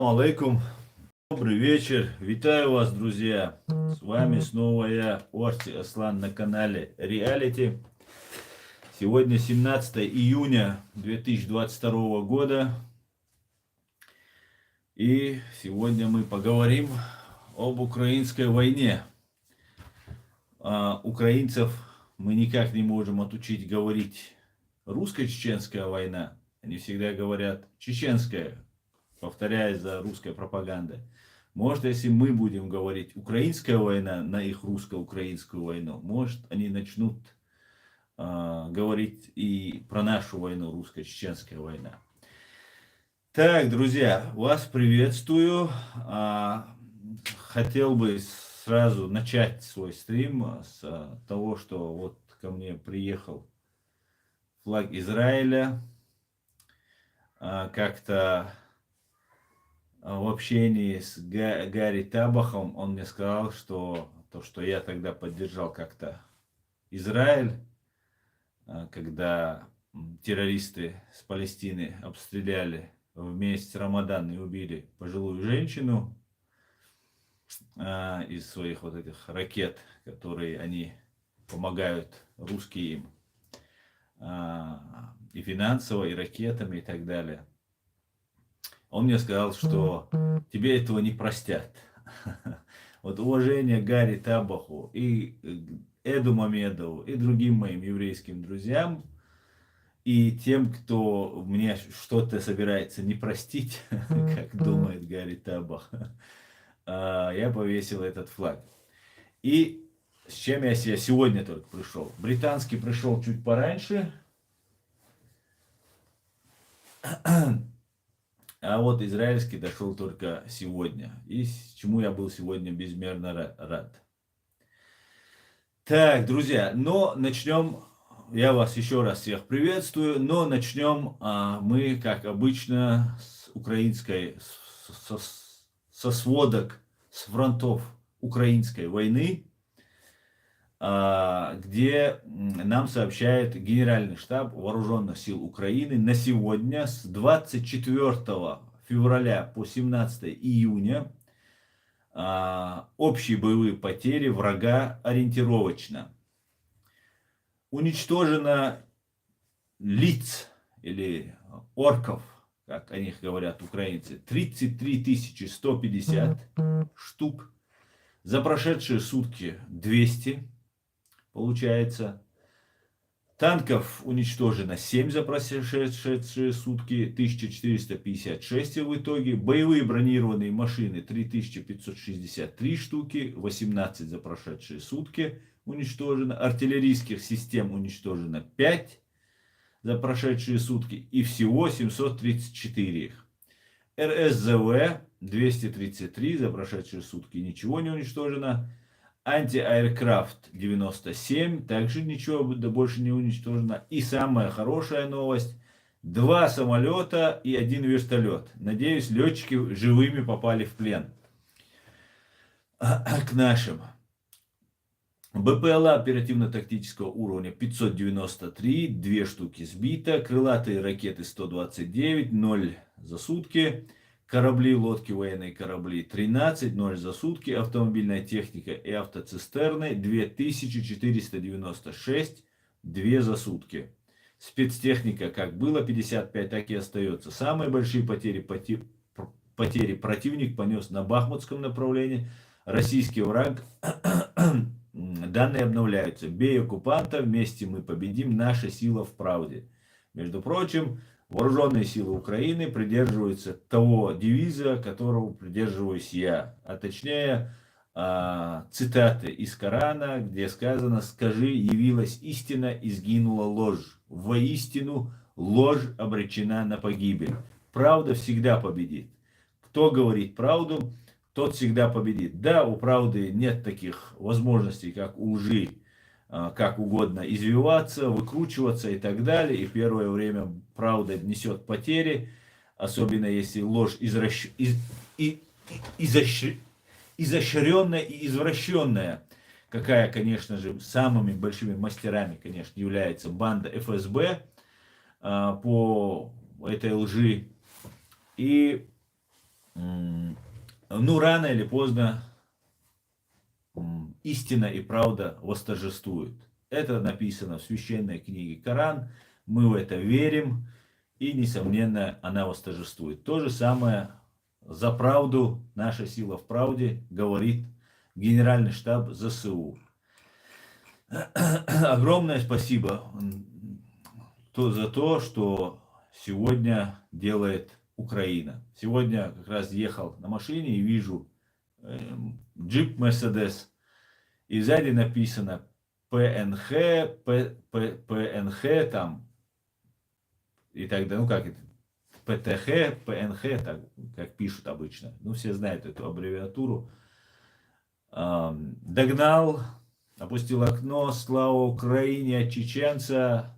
Алейкум, добрый вечер, витаю вас, друзья. С вами снова я, Орти Аслан, на канале Реалити. Сегодня 17 июня 2022 года. И сегодня мы поговорим об украинской войне. Украинцев мы никак не можем отучить говорить русско-чеченская война. Они всегда говорят чеченская, повторяя за русской пропагандой. Может, если мы будем говорить украинская война на их русско-украинскую войну, может, они начнут говорить и про нашу войну, русско-чеченская война. Так, друзья, вас приветствую. Хотел бы сразу начать свой стрим с того, что вот ко мне приехал флаг Израиля. Как-то в общении с Гарри Табахом он мне сказал, что то, что я тогда поддержал как-то Израиль, когда террористы с Палестины обстреляли в месяц Рамадан и убили пожилую женщину из своих вот этих ракет, которые они помогают, русские им, и финансово, и ракетами, и так далее. Он мне сказал, что тебе этого не простят. Вот уважение Гарри Табаху и Эду Мамедову и другим моим еврейским друзьям и тем, кто мне что-то собирается не простить, как думает Гарри Табах, я повесил этот флаг. И с чем я сегодня только пришел. Британский пришел чуть пораньше. А вот израильский дошел только сегодня. И чему я был сегодня безмерно рад. Так, друзья, но начнем. Я вас еще раз всех приветствую. Но начнем мы, как обычно, с украинской, со сводок, с фронтов украинской войны, где нам сообщает Генеральный штаб Вооруженных сил Украины на сегодня с 24 февраля по 17 июня общие боевые потери врага ориентировочно. Уничтожено лиц или орков, как о них говорят украинцы, 33 150 штук. За прошедшие сутки 200. Получается, танков уничтожено 7 за прошедшие сутки, 1456 в итоге. Боевые бронированные машины 3563 штуки, 18 за прошедшие сутки уничтожено. Артиллерийских систем уничтожено 5 за прошедшие сутки и всего 734 их. РСЗВ 233 за прошедшие сутки, ничего не уничтожено. Анти-аэркрафт 97, также ничего больше не уничтожено. И самая хорошая новость: 2 самолета и 1 вертолет. Надеюсь, летчики живыми попали в плен к нашим. БПЛА оперативно-тактического уровня 593, 2 штуки сбито. Крылатые ракеты 129, 0 за сутки. Корабли, лодки, военные корабли 13, 0 за сутки. Автомобильная техника и автоцистерны 2496, 2 за сутки. Спецтехника как было 55, так и остается. Самые большие потери противник понес на Бахмутском направлении. Российский враг. Данные обновляются. Бей оккупанта, вместе мы победим, наша сила в правде. Между прочим, вооруженные силы Украины придерживаются того девиза, которого придерживаюсь я. А точнее, цитаты из Корана, где сказано: «Скажи, явилась истина и сгинула ложь. Воистину ложь обречена на погибель. Правда всегда победит. Кто говорит правду, тот всегда победит». Да, у правды нет таких возможностей, как у лжи, как угодно извиваться, выкручиваться и так далее. И первое время правда несет потери, особенно если ложь изощренная и извращенная, какая, конечно же, самыми большими мастерами, конечно, является банда ФСБ по этой лжи. И ну, рано или поздно истина и правда восторжествуют. Это написано в священной книге Коран. Мы в это верим. И, несомненно, она восторжествует. То же самое за правду, наша сила в правде, говорит Генеральный штаб ЗСУ. Огромное спасибо за то, что сегодня делает Украина. Сегодня как раз ехал на машине и вижу джип Mercedes. И сзади написано ПНХ, ПНХ там, и так далее, ну как это, ПТХ, ПНХ, так, как пишут обычно. Ну, все знают эту аббревиатуру. Догнал, опустил окно, слава Украине от чеченца.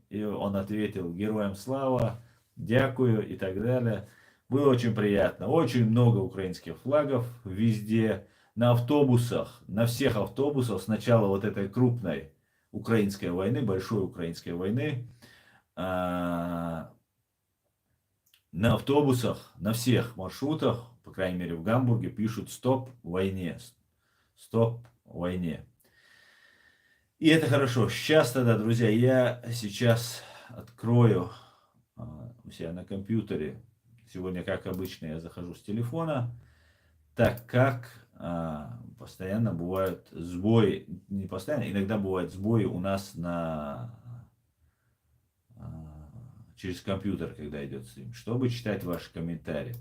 И он ответил: героям слава, дякую и так далее. Было очень приятно. Очень много украинских флагов везде. На автобусах, на всех автобусах с начала вот этой крупной украинской войны, большой украинской войны, на автобусах, на всех маршрутах, по крайней мере в Гамбурге, пишут «Стоп войне», «Стоп войне». И это хорошо. Сейчас тогда, друзья, я сейчас открою у себя на компьютере. Сегодня, как обычно, я захожу с телефона, так как постоянно бывают сбои, не постоянно, иногда бывают сбои у нас через компьютер, когда идет стрим, чтобы читать ваши комментарии.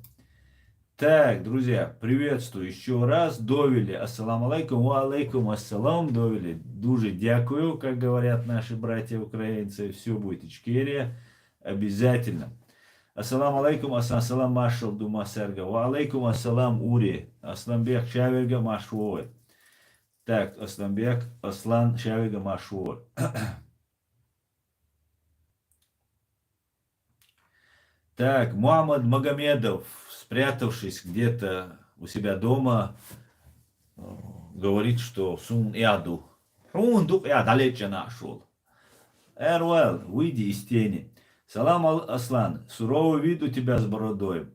Так, друзья, приветствую еще раз. Довели. Ассаламу алейкум. Ва алейкум ассалам. Довели. Дуже дякую, как говорят наши братья-украинцы. Все будет Ичкерия. Обязательно. Ассаламу алейкум. Ассалам машал дума серга. Ва алейкум ассалам ури. Асламбек шаверга машвой. Так, Асламбек, Аслан шаверга машвой. Так, Мухаммад Магомедов, спрятавшись где-то у себя дома, говорит, что сун яду. Рундук я далече нашел. Эрвел, выйди из тени. Салам Аслан, суровый вид у тебя с бородой.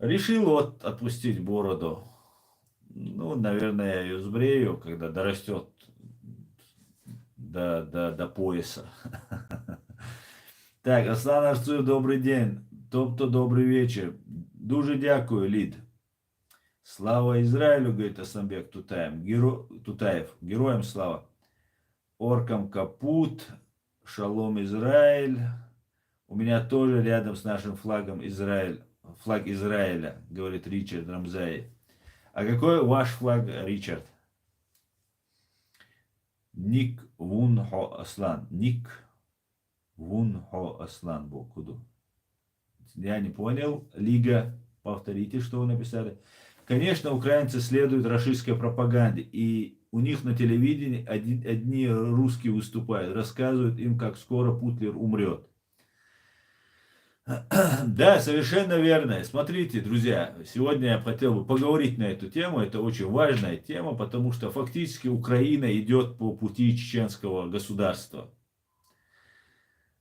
Решил вот отпустить бороду. Ну, наверное, я ее сбрею, когда дорастет до пояса. Так, Аслан Арцуев, добрий день. Тобто добрий вечір. Дуже дякую, Лід. Слава Израилю, говорит Асламбек Тутаев. Героям слава. Оркам капут. Шалом Израиль. У меня тоже рядом с нашим флагом Израиль. Флаг Израиля, говорит Ричард Рамзай. А какой ваш флаг, Ричард? Ник Вунхо Аслан. Ник Вунхо Аслан Бокуду. Я не понял. Лига, повторите, что вы написали. Конечно, украинцы следуют рашистской пропаганде. И у них на телевидении одни русские выступают. Рассказывают им, как скоро Путлер умрет. Да, совершенно верно. Смотрите, друзья, сегодня я хотел бы поговорить на эту тему. Это очень важная тема, потому что фактически Украина идет по пути чеченского государства.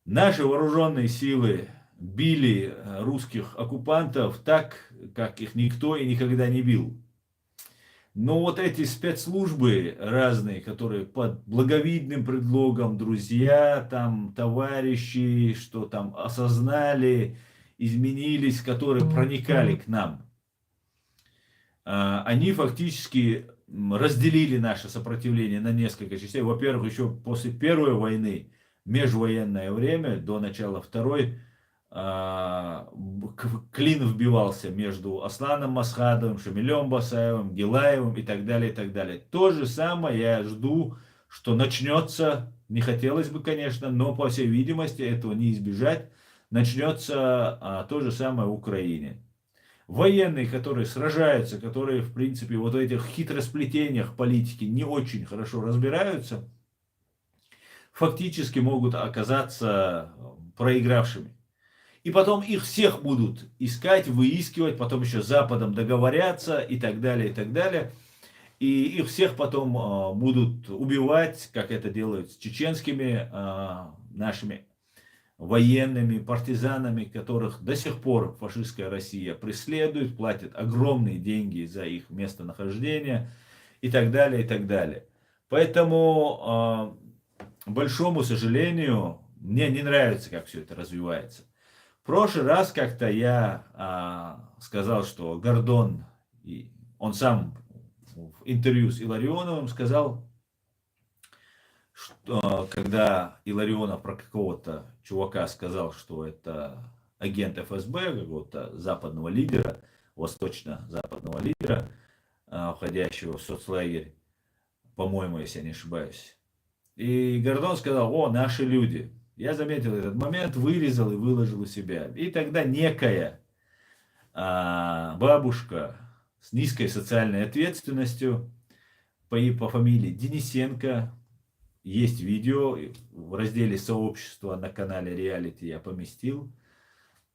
Наши вооруженные силы били русских оккупантов так, как их никто и никогда не бил. Но вот эти спецслужбы разные, которые под благовидным предлогом друзья, там товарищи, что там осознали, изменились, которые проникали к нам, они фактически разделили наше сопротивление на несколько частей. Во-первых, еще после Первой войны, межвоенное время, до начала Второй, клин вбивался между Асланом Масхадовым, Шамилем Басаевым, Гилаевым и так далее, и так далее. То же самое я жду, что начнется, не хотелось бы, конечно, но по всей видимости этого не избежать, начнется то же самое в Украине. Военные, которые сражаются, которые, в принципе, вот в этих хитросплетениях политики не очень хорошо разбираются, фактически могут оказаться проигравшими. И потом их всех будут искать, выискивать, потом еще с Западом договорятся и так далее, и так далее. И их всех потом будут убивать, как это делают с чеченскими нашими военными, партизанами, которых до сих пор фашистская Россия преследует, платит огромные деньги за их местонахождение и так далее, и так далее. Поэтому, большому сожалению, мне не нравится, как все это развивается. В прошлый раз как-то я сказал, что Гордон, он сам в интервью с Илларионовым сказал, что, когда Илларионов про какого-то чувака сказал, что это агент ФСБ, какого-то западного лидера, восточно-западного лидера, входящего в соцлагерь, по-моему, если я не ошибаюсь. И Гордон сказал: о, наши люди. Я заметил этот момент, вырезал и выложил у себя. И тогда некая бабушка с низкой социальной ответственностью по фамилии Денисенко, есть видео в разделе сообщества на канале Реалити, я поместил,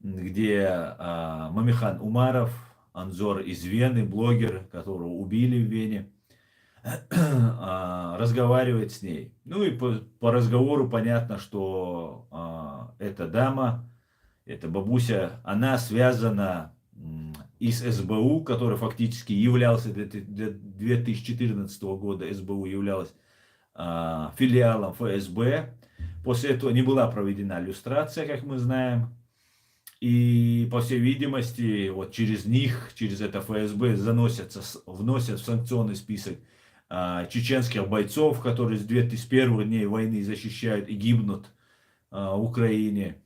где Мамихан Умаров, Анзор из Вены, блогер, которого убили в Вене, разговаривает с ней. Ну и по разговору понятно, что эта дама, эта бабуся, она связана и с СБУ, который фактически являлся до 2014 года, СБУ являлась филиалом ФСБ. После этого не была проведена люстрация, как мы знаем. И, по всей видимости, вот через них, через это ФСБ вносят в санкционный список чеченских бойцов, которые с первых дней войны защищают и гибнут в Украине.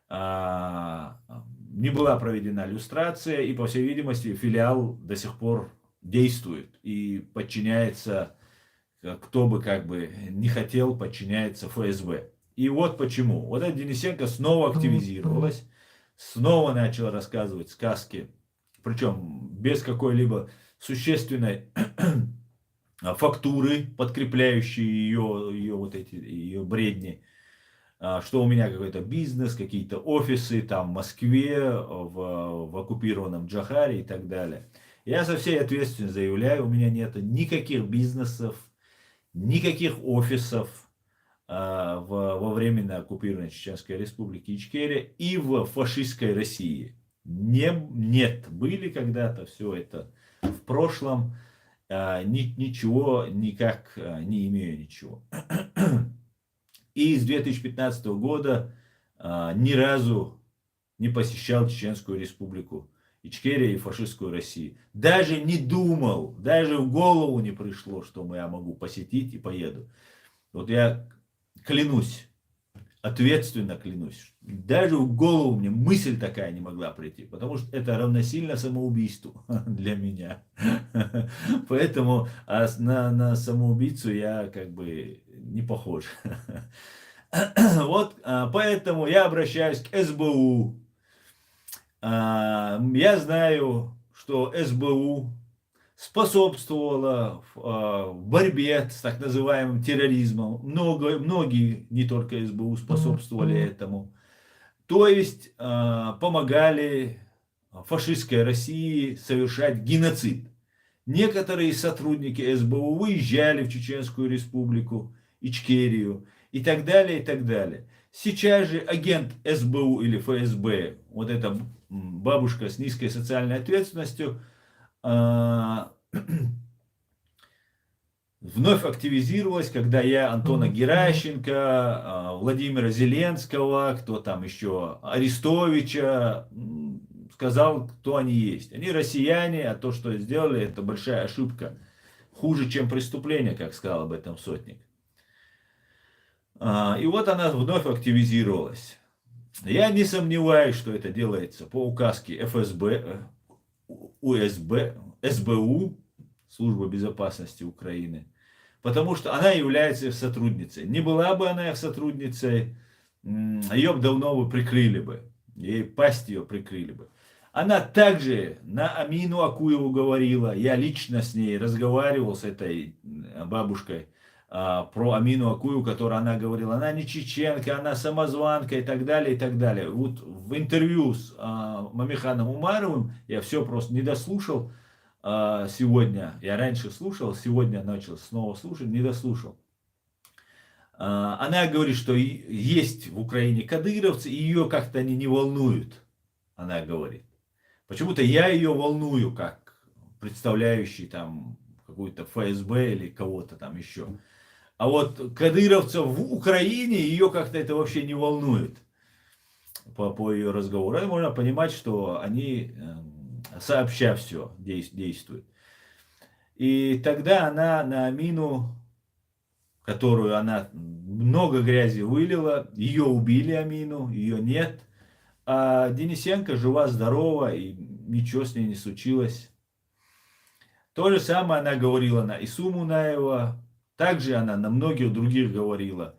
Не была проведена люстрация, и, по всей видимости, филиал до сих пор действует и подчиняется, кто бы как бы не хотел, подчиняется ФСБ. И вот почему. Вот эта Денисенко снова активизировалась, снова начала рассказывать сказки, причем без какой-либо существенной фактуры, подкрепляющие ее бредни, что у меня какой-то бизнес, какие-то офисы там в Москве, в оккупированном Джахаре и так далее. Я со всей ответственностью заявляю, у меня нет никаких бизнесов, никаких офисов во временно оккупированной Чеченской Республике Ичкерия и в фашистской России. Нет, были когда-то, все это в прошлом, ничего, никак не имею ничего. И с 2015 года ни разу не посещал Чеченскую Республику Ичкерия и фашистскую Россию. Даже не думал, даже в голову не пришло, что я могу посетить и поеду. Вот я клянусь, ответственно клянусь, даже в голову мне мысль такая не могла прийти, потому что это равносильно самоубийству для меня. Поэтому на самоубийцу я как бы не похож. Вот поэтому я обращаюсь к СБУ. Я знаю, что СБУ способствовала в борьбе с так называемым терроризмом. Многие, не только СБУ, способствовали этому. То есть помогали фашистской России совершать геноцид. Некоторые сотрудники СБУ выезжали в Чеченскую Республику, Ичкерию и так далее, и так далее. Сейчас же агент СБУ или ФСБ, вот эта бабушка с низкой социальной ответственностью, вновь активизировалась, когда я Антона Геращенко, Владимира Зеленского, кто там еще, Арестовича, сказал, кто они есть. Они россияне, а то, что сделали, это большая ошибка. Хуже, чем преступление, как сказал об этом Сотник. И вот она вновь активизировалась. Я не сомневаюсь, что это делается по указке ФСБ, СБУ, Служба безопасности Украины, потому что она является их сотрудницей. Не была бы она их сотрудницей, ее бы давно бы прикрыли бы, ей пасть ее прикрыли бы. Она также на Амину Акуеву говорила, я лично с ней разговаривал, с этой бабушкой, про Амину Акуеву, которую она говорила, она не чеченка, она самозванка и так далее, и так далее. Вот в интервью с Мамиханом Умаровым я все просто не дослушал сегодня. Я раньше слушал, сегодня начал снова слушать, не дослушал. Она говорит, что есть в Украине кадыровцы, и ее как-то они не волнуют, она говорит. Почему-то я ее волную, как представляющий там какую-то ФСБ или кого-то там еще. А вот кадыровцев в Украине ее как-то это вообще не волнует по ее разговору. Это можно понимать, что они сообща все действуют. И тогда она на Амину, которую она много грязи вылила, ее убили Амину, ее нет. А Денисенко жива-здорова, и ничего с ней не случилось. То же самое она говорила на Ису Мунаева, также она на многих других говорила.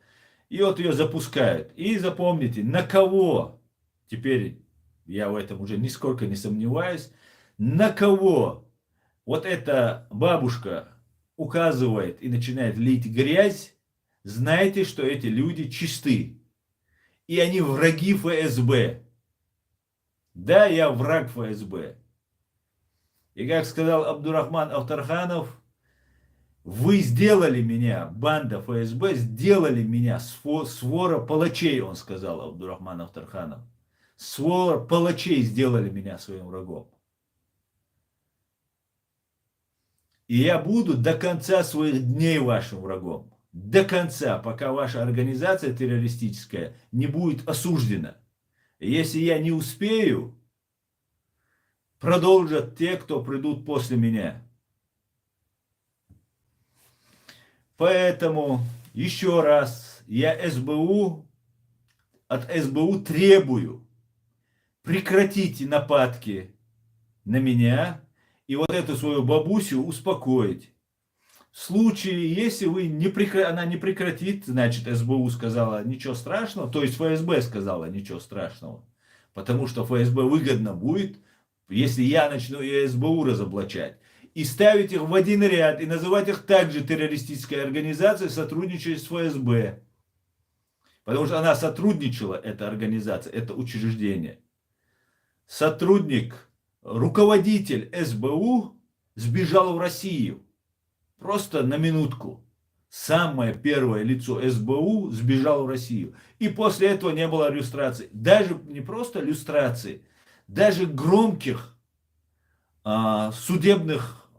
И вот ее запускают. И запомните, на кого, теперь я в этом уже нисколько не сомневаюсь, на кого вот эта бабушка указывает и начинает лить грязь, знайте, что эти люди чисты. И они враги ФСБ. Да, я враг ФСБ. И как сказал Абдурахман Автарханов, вы сделали меня, банда ФСБ, сделали меня свора палачей, он сказал Абдурахман Автарханов. Свора палачей сделали меня своим врагом. И я буду до конца своих дней вашим врагом. До конца, пока ваша организация террористическая не будет осуждена. И если я не успею, продолжат те, кто придут после меня. Поэтому еще раз я от СБУ требую: прекратите нападки на меня и вот эту свою бабусю успокоить. В случае, если она не прекратит, значит, СБУ сказала ничего страшного, то есть ФСБ сказала ничего страшного, потому что ФСБ выгодно будет, если я начну и СБУ разоблачать, и ставить их в один ряд, и называть их также террористической организацией, сотрудничая с ФСБ. Потому что она сотрудничала, эта организация, это учреждение. Сотрудник, руководитель СБУ сбежал в Россию. Просто на минутку. Самое первое лицо СБУ сбежало в Россию. И после этого не было люстрации. Даже не просто люстрации, даже громких судебных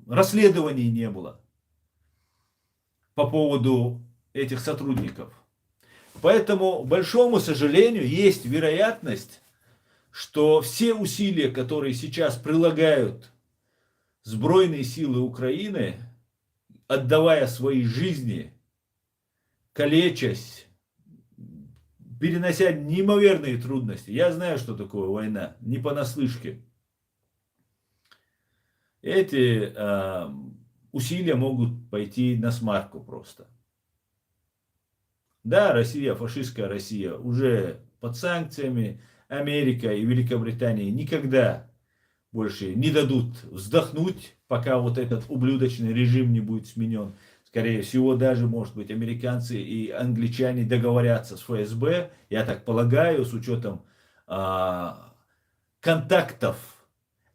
расследований не было по поводу этих сотрудников. Поэтому, к большому сожалению, есть вероятность, что все усилия, которые сейчас прилагают Збройные силы Украины, отдавая свои жизни, калечась, перенося неимоверные трудности. Я знаю, что такое война, не понаслышке. Эти усилия могут пойти на смарку просто. Да, Россия, фашистская Россия, уже под санкциями. Америка и Великобритания никогда больше не дадут вздохнуть, пока вот этот ублюдочный режим не будет сменен. Скорее всего, даже, может быть, американцы и англичане договорятся с ФСБ, я так полагаю, с учетом контактов,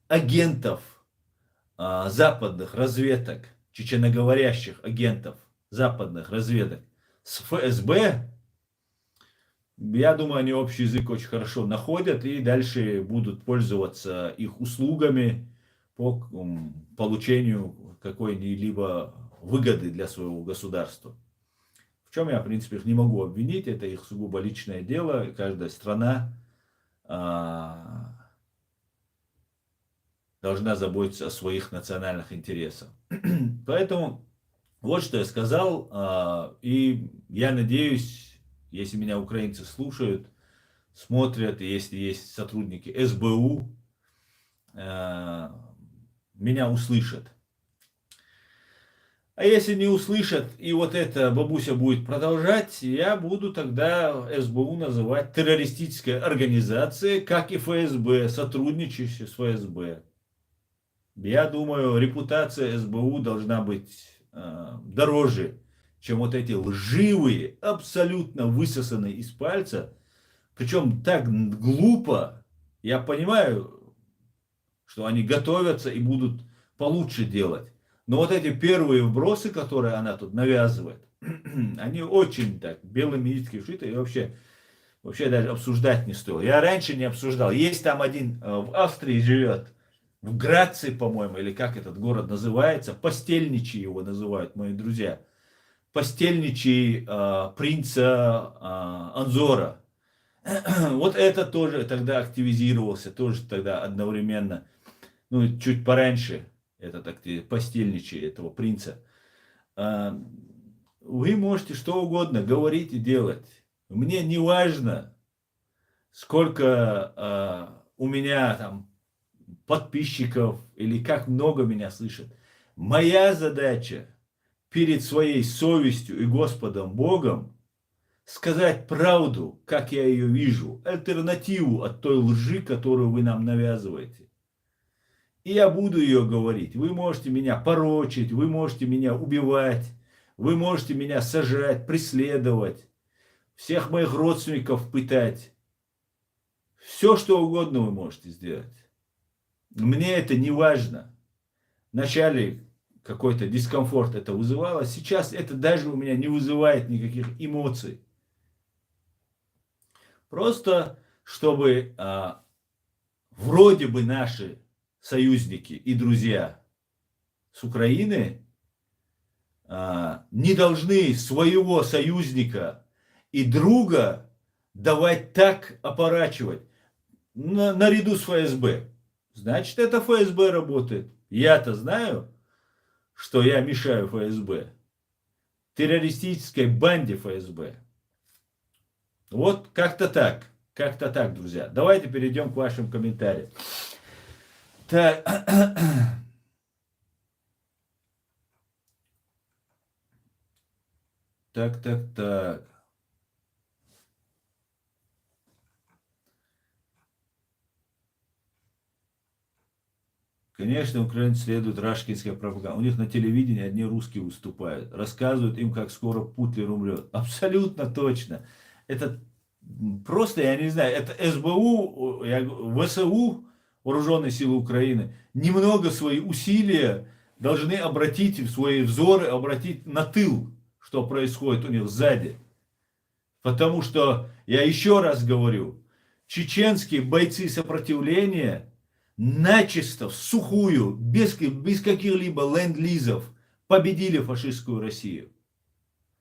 агентов западных разведок, чеченоговорящих агентов западных разведок с ФСБ. Я думаю, они общий язык очень хорошо находят и дальше будут пользоваться их услугами по получению какой-либо выгоды для своего государства. В чем я, в принципе, их не могу обвинить, это их сугубо личное дело. Каждая страна должна заботиться о своих национальных интересах. Поэтому вот что я сказал, и я надеюсь, если меня украинцы слушают, смотрят, и если есть сотрудники СБУ, меня услышат. А если не услышат, и вот эта бабуся будет продолжать, я буду тогда СБУ называть террористической организацией, как и ФСБ, сотрудничающей с ФСБ. Я думаю, репутация СБУ должна быть дороже, чем вот эти лживые, абсолютно высосанные из пальца, причем так глупо. Я понимаю, что они готовятся и будут получше делать, Но вот эти первые вбросы, которые она тут навязывает, они очень так белыми нитками шиты, и вообще даже обсуждать не стоило. Я раньше не обсуждал. Есть там один в Австрии живет, в Грации, по-моему, или как этот город называется, Постельничий его называют мои друзья. Постельничий принца Анзора. Вот это тоже тогда активизировался, тоже тогда одновременно, ну, чуть пораньше, этот постельничий этого принца. А, Вы можете что угодно говорить и делать. Мне не важно, сколько у меня там подписчиков или как много меня слышат. Моя задача перед своей совестью и Господом Богом сказать правду, как я ее вижу, альтернативу от той лжи, которую вы нам навязываете. И я буду ее говорить. Вы можете меня порочить, вы можете меня убивать, вы можете меня сажать, преследовать, всех моих родственников пытать. Все, что угодно вы можете сделать. Мне это не важно. Вначале какой-то дискомфорт это вызывало, сейчас это даже у меня не вызывает никаких эмоций. Просто чтобы вроде бы наши союзники и друзья с Украины не должны своего союзника и друга давать так опорачивать наряду с ФСБ. Значит, это ФСБ работает. Я-то знаю, что я мешаю ФСБ. Террористической банде ФСБ. Вот как-то так. Как-то так, друзья. Давайте перейдем к вашим комментариям. Так. Так. Конечно, украинцы следуют рашкинской пропаганде. У них на телевидении одни русские выступают. Рассказывают им, как скоро Путлер умрет. Абсолютно точно. Это просто, я не знаю, это СБУ, ВСУ, Вооруженные силы Украины, немного свои усилия должны обратить, в свои взоры обратить на тыл, что происходит у них сзади. Потому что, я еще раз говорю, чеченские бойцы сопротивления начисто, в сухую, без каких-либо ленд-лизов победили фашистскую Россию.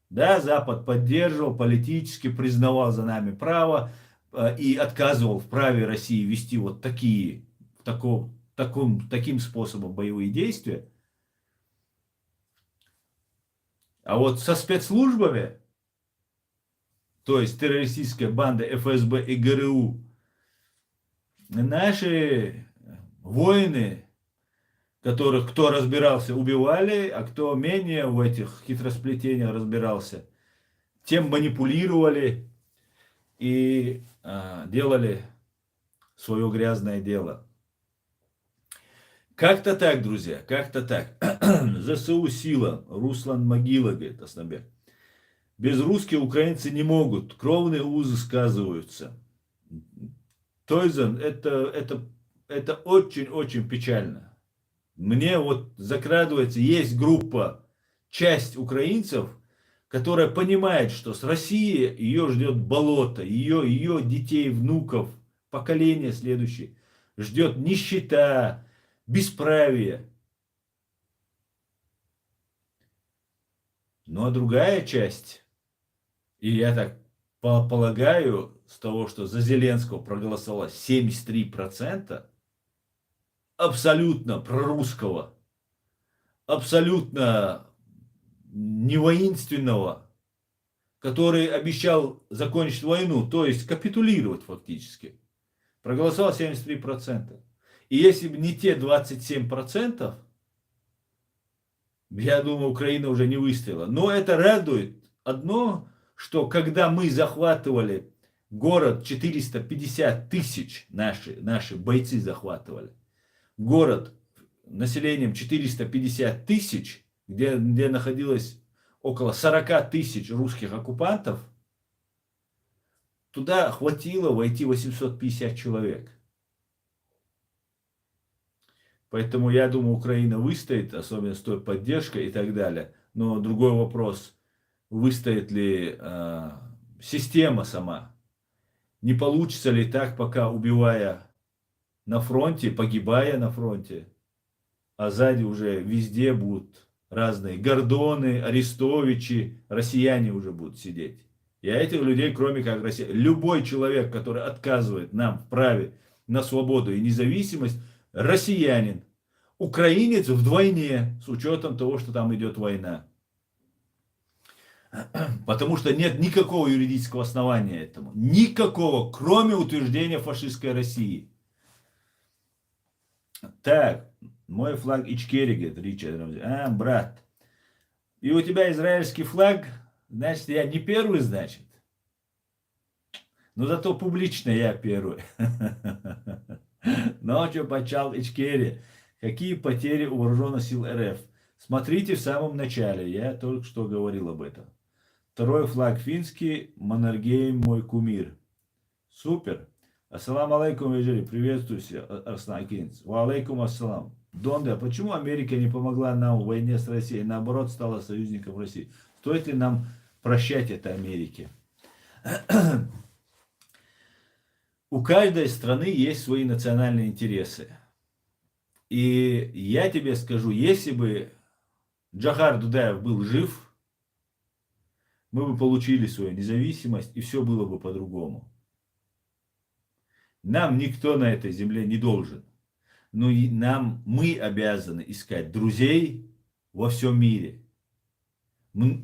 Да, Запад поддерживал, политически признавал за нами право и отказывал в праве России вести вот таким способом боевые действия. А вот со спецслужбами, то есть террористическая банда ФСБ и ГРУ, наши воины, которых кто разбирался, убивали, а кто менее в этих хитросплетениях разбирался, тем манипулировали и делали свое грязное дело. Как-то так, друзья, как-то так. ЗСУ сила, Руслан Могила, говорит Аснабек. Без русских украинцы не могут, кровные узы сказываются. Тойзен, это очень-очень печально. Мне вот закрадывается, есть группа, часть украинцев, которая понимает, что с Россией ее ждет болото, ее детей, внуков, поколение следующее, ждет нищета, бесправие. Ну а другая часть, и я так полагаю, с того, что за Зеленского проголосовало 73%, абсолютно прорусского, абсолютно не воинственного, который обещал закончить войну, то есть капитулировать фактически, проголосовал 73%. И если бы не те 27%, я думаю, Украина уже не выстояла. Но это радует одно, что когда мы захватывали город 450 тысяч, наши бойцы захватывали, город населением 450 тысяч, где находилось около 40 тысяч русских оккупантов, туда хватило войти 850 человек. Поэтому я думаю, Украина выстоит, особенно с той поддержкой и так далее. Но другой вопрос, выстоит ли система сама. Не получится ли так, пока убивая на фронте, погибая на фронте, а сзади уже везде будут разные Гордоны, Арестовичи, россияне уже будут сидеть. Я этих людей, кроме как Россия, любой человек, который отказывает нам в праве на свободу и независимость, россиянин. Украинец вдвойне, с учетом того, что там идет война. Потому что нет никакого юридического основания этому. Никакого, кроме утверждения фашистской России. Так, мой флаг Ичкерия, говорит Ричард. Брат. И у тебя израильский флаг, значит, я не первый, значит. Но зато публично я первый. Ночью почал Ичкерия. Какие потери у вооруженных сил РФ? Смотрите в самом начале. Я только что говорил об этом. Второй флаг финский. Маннергейм мой кумир. Супер. Ассаламу алейкум, Вежери. Приветствую тебя, Арслан Кинц. Ва алейкум ассалам. Донда, почему Америка не помогла нам в войне с Россией, наоборот стала союзником России? Стоит ли нам прощать это Америке? У каждой страны есть свои национальные интересы. И я тебе скажу, если бы Джохар Дудаев был жив, мы бы получили свою независимость, и все было бы по-другому. Нам никто на этой земле не должен. Но и мы обязаны искать друзей во всем мире.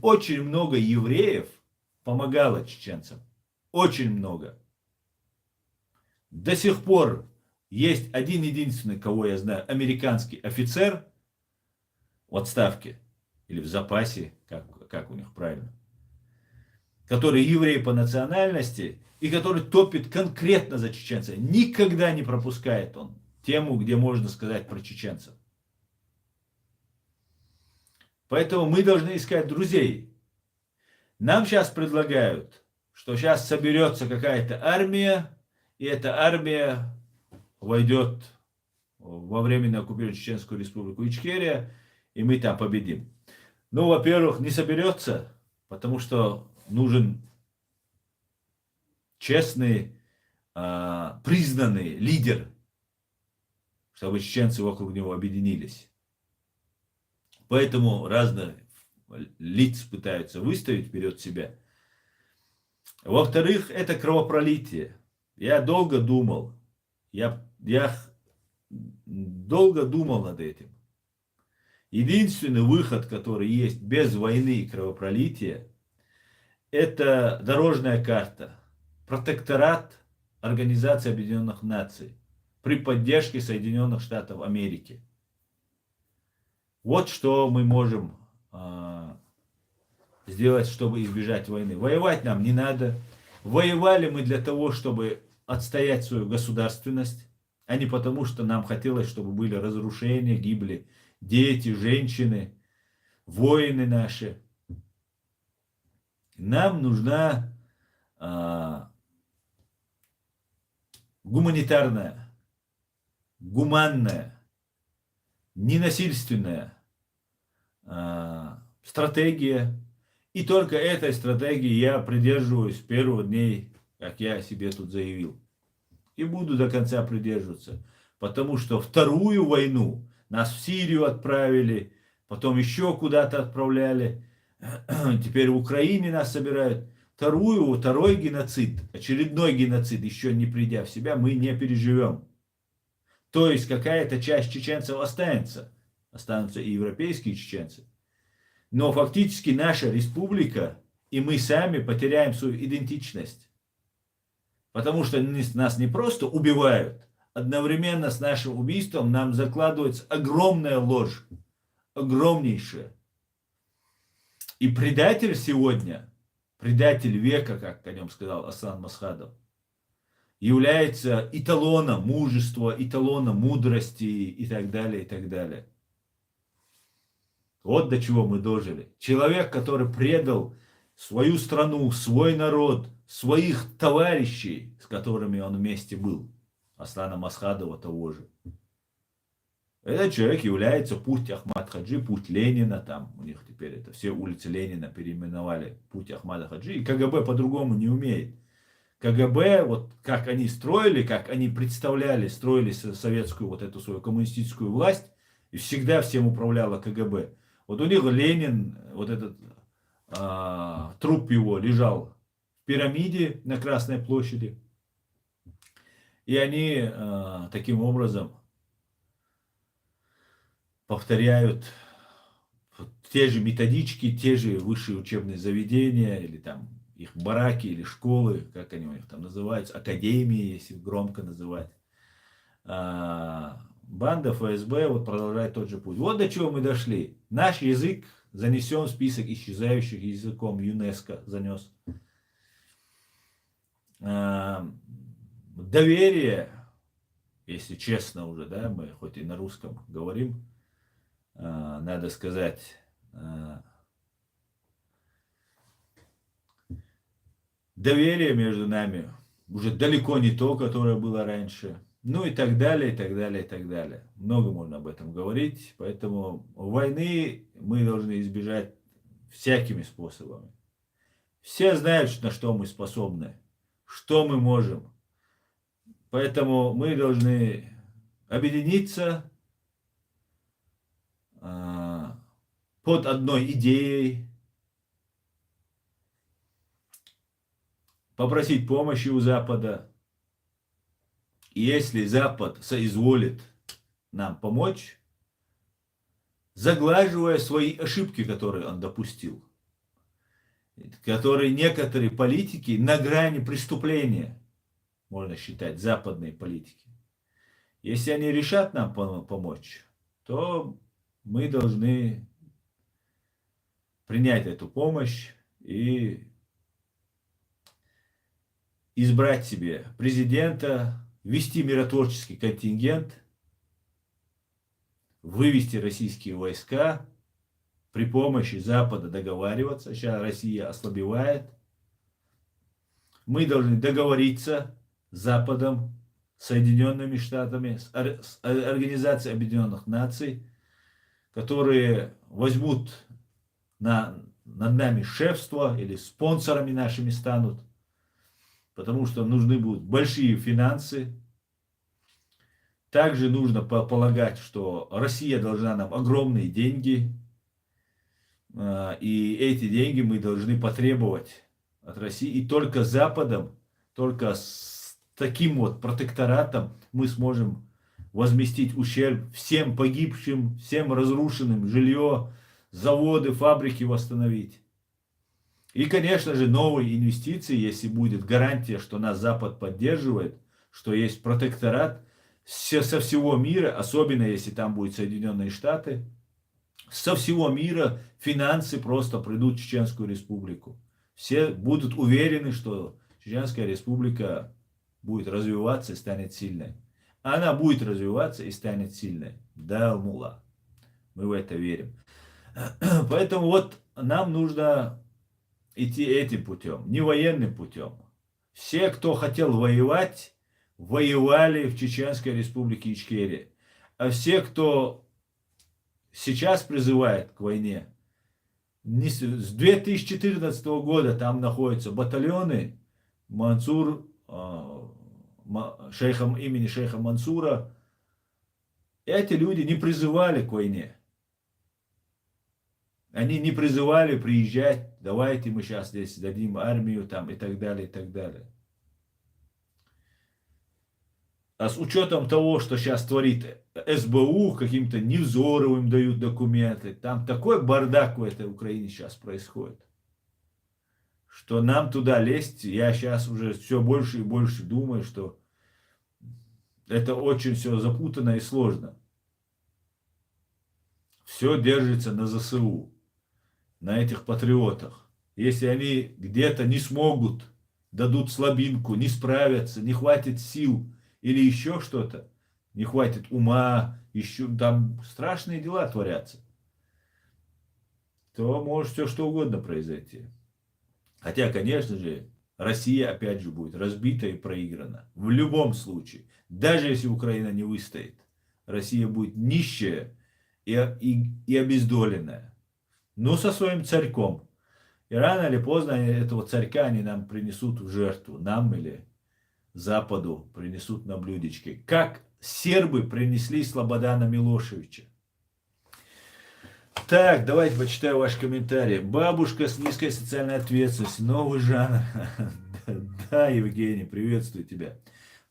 Очень много евреев помогало чеченцам. Очень много. До сих пор есть один единственный, кого я знаю, американский офицер в отставке или в запасе, как у них правильно, который еврей по национальности и который топит конкретно за чеченцев. Никогда не пропускает он тему, где можно сказать про чеченцев. Поэтому мы должны искать друзей. Нам сейчас предлагают, что сейчас соберется какая-то армия, и эта армия войдет во временно оккупированную Чеченскую республику Ичкерия, и мы там победим. Ну, во-первых, не соберется, потому что нужен честный, признанный лидер, чтобы чеченцы вокруг него объединились. Поэтому разные лица пытаются выставить вперед себя. Во-вторых, это кровопролитие. Я долго думал. Я долго думал над этим. Единственный выход, который есть без войны и кровопролития, это дорожная карта. Протекторат Организации Объединенных Наций при поддержке Соединенных Штатов Америки. Вот что мы можем сделать, чтобы избежать войны. Воевать нам не надо. Воевали мы для того, чтобы отстоять свою государственность, а не потому, что нам хотелось, чтобы были разрушения, гибли дети, женщины, воины наши. Нам нужна гуманитарная, гуманная, ненасильственная стратегия. И только этой стратегии я придерживаюсь с первых дней, как я себе тут заявил. И буду до конца придерживаться. Потому что вторую войну нас в Сирию отправили, потом еще куда-то отправляли. Теперь в Украине нас собирают. Второй геноцид, очередной геноцид, еще не придя в себя, мы не переживем. То есть какая-то часть чеченцев останется. Останутся и европейские чеченцы. Но фактически наша республика и мы сами потеряем свою идентичность. Потому что нас не просто убивают, одновременно с нашим убийством нам закладывается огромная ложь. Огромнейшая. И предатель сегодня, предатель века, как о нем сказал Асан Масхадов, является эталоном мужества, эталоном мудрости и так далее, и так далее. Вот до чего мы дожили. Человек, который предал свою страну, свой народ, своих товарищей, с которыми он вместе был. Аслана Масхадова того же. Этот человек является путь Ахмад Хаджи, путь Ленина, там у них теперь это все улицы Ленина переименовали путь Ахмада Хаджи, и КГБ по-другому не умеет. КГБ, вот как они строили, как они представляли, строили советскую вот эту свою коммунистическую власть, и всегда всем управляла КГБ. Вот у них Ленин, вот этот труп его лежал в пирамиде на Красной площади, и они таким образом повторяют те же методички, те же высшие учебные заведения, или там их бараки, или школы, как они у них там называются, академии, если громко называть. Банда ФСБ вот продолжает тот же путь. Вот до чего мы дошли. Наш язык занесен в список исчезающих языком, ЮНЕСКО занес. Доверие, если честно уже, да, мы хоть и на русском говорим, надо сказать, доверие между нами уже далеко не то, которое было раньше. Ну и так далее, и так далее, и так далее. Много можно об этом говорить. Поэтому войны мы должны избежать всякими способами. Все знают, на что мы способны, что мы можем. Поэтому мы должны объединиться под одной идеей, попросить помощи у Запада. И если Запад соизволит нам помочь, заглаживая свои ошибки, которые он допустил, которые некоторые политики на грани преступления, можно считать, западные политики. Если они решат нам помочь, то мы должны принять эту помощь и избрать себе президента, ввести миротворческий контингент, вывести российские войска, при помощи Запада договариваться. Сейчас Россия ослабевает. Мы должны договориться с Западом, Соединенными Штатами, с Организацией Объединенных Наций, которые возьмут над нами шефство или спонсорами нашими станут, потому что нужны будут большие финансы. Также нужно полагать, что Россия должна нам огромные деньги, и эти деньги мы должны потребовать от России. И только с Западом, только с таким вот протекторатом мы сможем возместить ущерб всем погибшим, всем разрушенным, жилье, заводы, фабрики восстановить. И, конечно же, новые инвестиции, если будет гарантия, что нас Запад поддерживает, что есть протекторат со всего мира, особенно если там будут Соединенные Штаты, со всего мира финансы просто придут в Чеченскую Республику. Все будут уверены, что Чеченская Республика будет развиваться и станет сильной. Она будет развиваться и станет сильной. Да, мула. Мы в это верим. Поэтому вот нам нужно идти этим путем, не военным путем. Все, кто хотел воевать, воевали в Чеченской Республике Ичкерия. А все, кто сейчас призывает к войне, с 2014 года там находятся батальоны Мансур, имени шейха Мансура. Эти люди не призывали к войне. Они не призывали приезжать, давайте мы сейчас здесь дадим армию там, и так далее, и так далее. А с учетом того, что сейчас творит СБУ, каким-то Невзоровым дают документы, там такой бардак в этой Украине сейчас происходит, что нам туда лезть, я сейчас уже все больше и больше думаю, что это очень все запутанно и сложно. Все держится на ЗСУ, на этих патриотах. Если они где-то не смогут, дадут слабинку, не справятся, не хватит сил или еще что-то, не хватит ума, еще там страшные дела творятся, то может все что угодно произойти. Хотя, конечно же, Россия опять же будет разбита и проиграна. В любом случае. Даже если Украина не выстоит. Россия будет нищая и обездоленная. Но со своим царьком. И рано или поздно этого царька они нам принесут в жертву. Нам или Западу принесут на блюдечке. Как сербы принесли Слободана Милошевича. Так, давайте почитаю ваши комментарии. Бабушка с низкой социальной ответственностью. Новый жанр. Да, Евгений, приветствую тебя.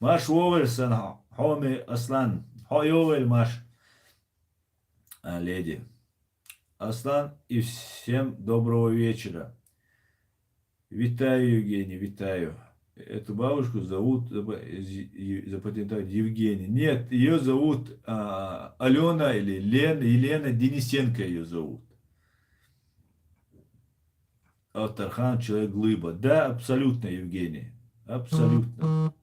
Маш Овельсон, Хоми Аслан. Хой Овель, Маш. Леди. Аслан, и всем доброго вечера. Витаю, Евгений, витаю. Эту бабушку зовут запатентовать Евгений. Нет, ее зовут Алена или Лена, Елена Денисенко ее зовут. Автархан, человек глыба. Да, абсолютно, Евгений. Абсолютно.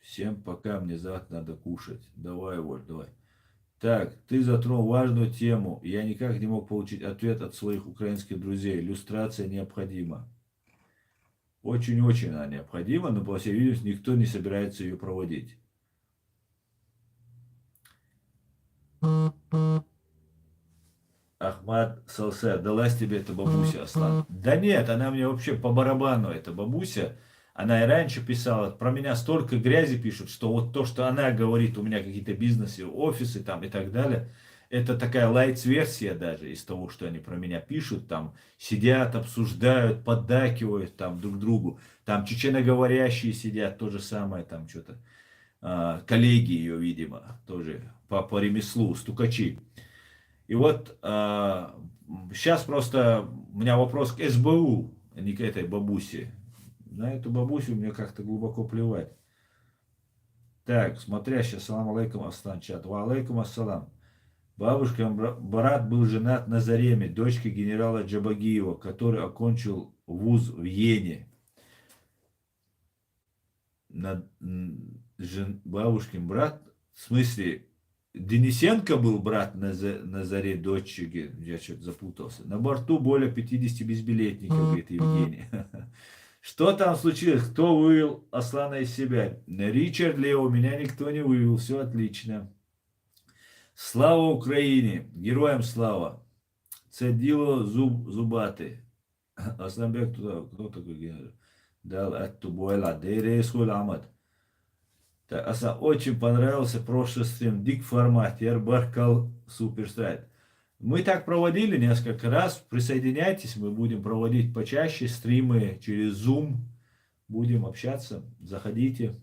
Всем пока, мне завтра надо кушать. Давай, Воль, давай. Так, ты затронул важную тему. Я никак не мог получить ответ от своих украинских друзей. Иллюстрация необходима. Очень-очень она необходима, но, по всей видимости, никто не собирается ее проводить. Ахмад Салсе, далась тебе эта бабуся, Аслан? Да нет, она мне вообще по барабану, эта бабуся. Она и раньше писала, про меня столько грязи пишут, что вот то, что она говорит, у меня какие-то бизнесы, офисы там и так далее, это такая лайтс-версия даже из того, что они про меня пишут, там сидят, обсуждают, поддакивают там друг другу, там чеченоговорящие сидят, то же самое, там что-то, коллеги ее, видимо, тоже по ремеслу, стукачи. И вот сейчас просто у меня вопрос к СБУ, а не к этой бабусе. На эту бабусю мне как-то глубоко плевать. Так, смотрящий, ассалам алейкум, Аслан чат. Ва алейкум ассалам. Бабушка брат был женат на Зареме, дочке генерала Джабагиева, который окончил вуз в Йене. Бабушкин брат, в смысле, Денисенко был брат на Заре дочери, я что-то запутался. На борту более 50 безбилетников, говорит Евгений. Что там случилось? Кто вывел Аслана из себя? Ричард Лео, меня никто не вывел, все отлично. Слава Украине, героям слава. Цедило зубаты. Асланбек, кто такой генерал? Дал эту бойла, дейрейсхуль амад. Аса очень понравился прошлый стрим, дик формат, Ярбаркал Суперстрайт. Мы так проводили несколько раз, присоединяйтесь, мы будем проводить почаще стримы через Zoom, будем общаться, заходите.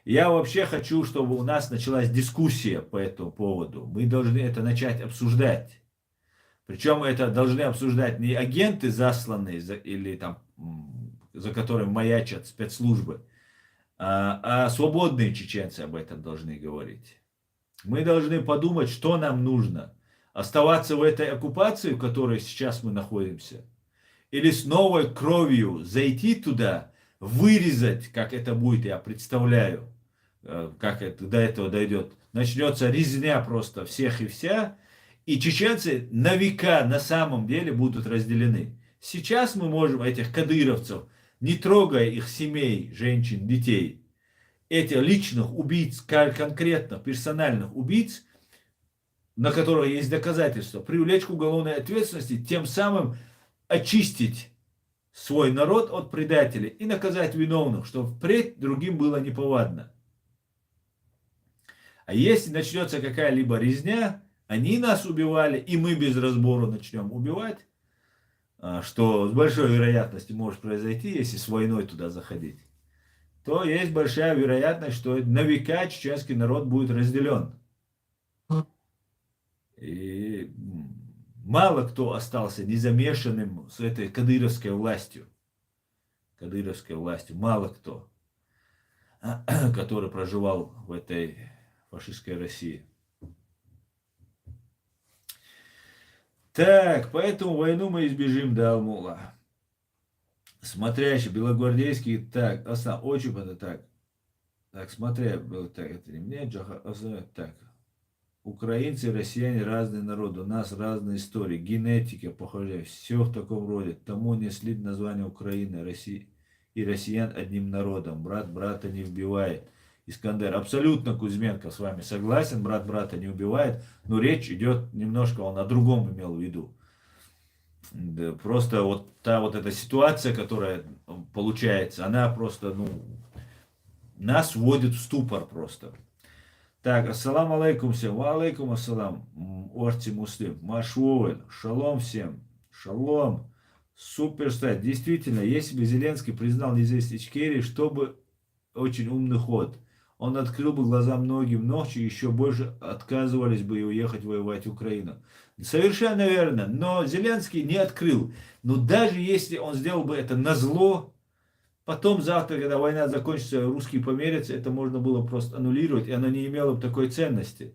Я вообще хочу, чтобы у нас началась дискуссия по этому поводу, мы должны это начать обсуждать. Причем это должны обсуждать не агенты засланные или там, за которыми маячат спецслужбы, а свободные чеченцы об этом должны говорить. Мы должны подумать, что нам нужно. Оставаться в этой оккупации, в которой сейчас мы находимся, или с новой кровью зайти туда, вырезать, как это будет, я представляю, как это до этого дойдет. Начнется резня просто всех и вся, и чеченцы на века на самом деле будут разделены. Сейчас мы можем этих кадыровцев, не трогая их семей, женщин, детей, этих личных убийц, конкретно персональных убийц, на которых есть доказательства, привлечь к уголовной ответственности, тем самым очистить свой народ от предателей и наказать виновных, чтобы впредь другим было неповадно. А если начнется какая-либо резня, они нас убивали, и мы без разбора начнем убивать, что с большой вероятностью может произойти, если с войной туда заходить, то есть большая вероятность, что на века чеченский народ будет разделен. И мало кто остался незамешанным с этой кадыровской властью. Кадыровской властью. Мало кто, который проживал в этой фашистской России. Так, поэтому войну мы избежим до Алмула. Смотрящий, белогвардейский, так, очень так. Так, смотря, так, это не мне, так. Украинцы и россияне разные народы, у нас разные истории, генетика, похоже, все в таком роде. Тому не слит название Украины, России и россиян одним народом. Брат брата не убивает. Искандер. Абсолютно, Кузьменко, с вами согласен. Брат брата не убивает. Но речь идет немножко, он о другом имел в виду. Да, просто вот та вот эта ситуация, которая получается, она просто, ну, нас вводит в ступор просто. Так, ассаламу алейкум всем. Ва алейкум ассалам. Орти муслим. Машвовен. Шалом всем. Шалом. Супер стать. Действительно, если бы Зеленский признал независимость Ичкерии, чтобы очень умный ход. Он открыл бы глаза многим, ночью еще больше отказывались бы и уехать воевать в Украину. Совершенно верно. Но Зеленский не открыл. Но даже если он сделал бы это назло, потом завтра, когда война закончится, русские померятся, это можно было просто аннулировать, и оно не имело бы такой ценности.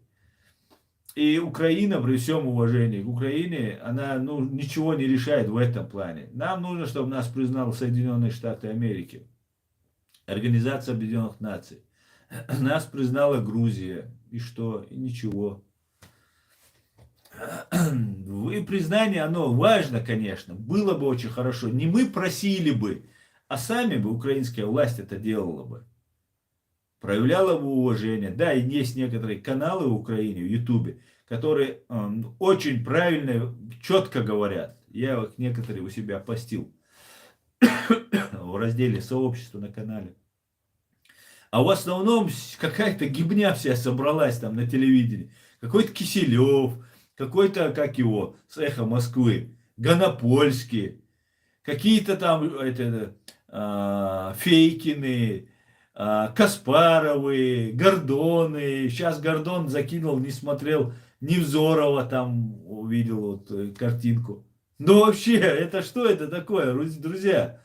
И Украина, при всем уважении к Украине, она ничего не решает в этом плане. Нам нужно, чтобы нас признал Соединенные Штаты Америки, Организация Объединенных Наций. Нас признала Грузия. И что? И ничего. И признание, оно важно, конечно. Было бы очень хорошо. Не мы просили бы, а сами бы украинская власть это делала бы. Проявляла бы уважение. Да, и есть некоторые каналы в Украине, в Ютубе, которые очень правильно, четко говорят. Я их некоторые у себя постил в разделе сообщества на канале. А в основном какая-то гибня вся собралась там на телевидении. Какой-то Киселев, какой-то, как его, с «Эхо Москвы», Гонопольский, какие-то там Фейкины, Каспаровы, Гордоны. Сейчас Гордон закинул, не смотрел, Невзорова там увидел вот картинку. Ну вообще, это что это такое, друзья?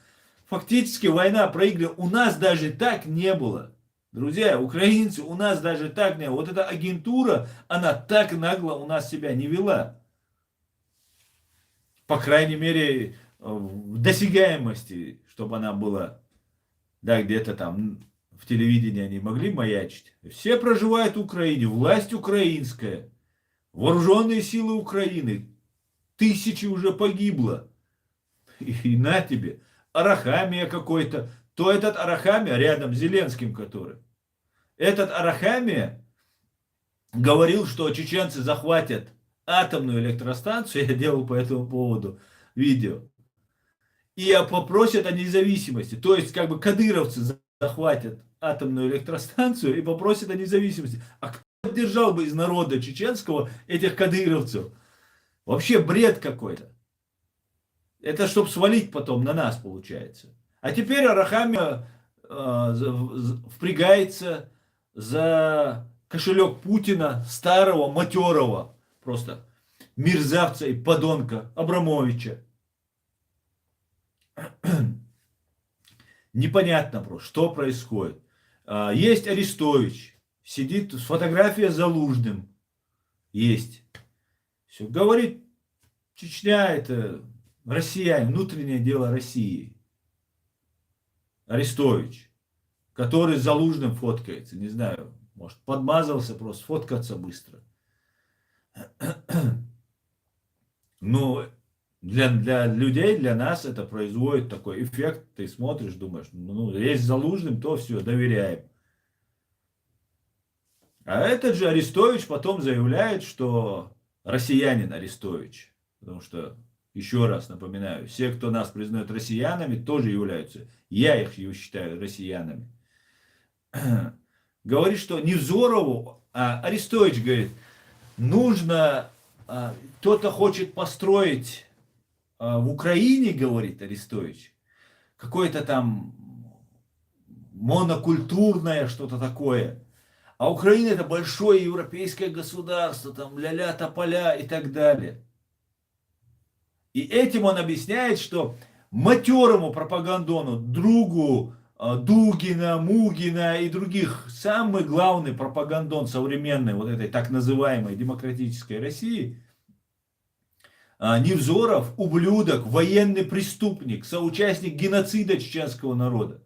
Фактически война проиграна. У нас даже так не было. Друзья, украинцы, у нас даже так не было. Вот эта агентура, она так нагло у нас себя не вела. По крайней мере, в досягаемости, чтобы она была. Да, где-то там в телевидении они могли маячить. Все проживают в Украине, власть украинская, вооруженные силы Украины. Тысячи уже погибло. И на тебе. Арахамия какой-то. То этот Арахамия рядом с Зеленским, который. Этот Арахамия говорил, что чеченцы захватят атомную электростанцию. Я делал по этому поводу видео. И попросят о независимости. То есть, как бы кадыровцы захватят атомную электростанцию и попросят о независимости. А кто поддержал бы из народа чеченского этих кадыровцев? Вообще бред какой-то. Это чтобы свалить потом на нас, получается. А теперь Арахамия впрягается за кошелек Путина, старого, матерого, просто мерзавца и подонка Абрамовича. Непонятно просто, что происходит. Есть Арестович, сидит с фотографией с Залужным. Есть. Все, говорит, Чечня это Россия, внутреннее дело России. Арестович, который с Залужным фоткается, не знаю, может подмазался просто, фоткаться быстро. Но для людей, для нас это производит такой эффект, ты смотришь, думаешь, есть Залужным, то все, доверяем. А этот же Арестович потом заявляет, что россиянин Арестович, потому что, еще раз напоминаю, все, кто нас признает россиянами, тоже являются, я их считаю россиянами. Говорит, что Невзорову, Арестович говорит, нужно, кто-то хочет построить в Украине, говорит Арестович, какое-то там монокультурное что-то такое. А Украина это большое европейское государство, там ля-ля, тополя и так далее. И этим он объясняет, что матерому пропагандону, другу Дугина, Мугина и других, самый главный пропагандон современной вот этой так называемой демократической России, Невзоров, ублюдок, военный преступник, соучастник геноцида чеченского народа,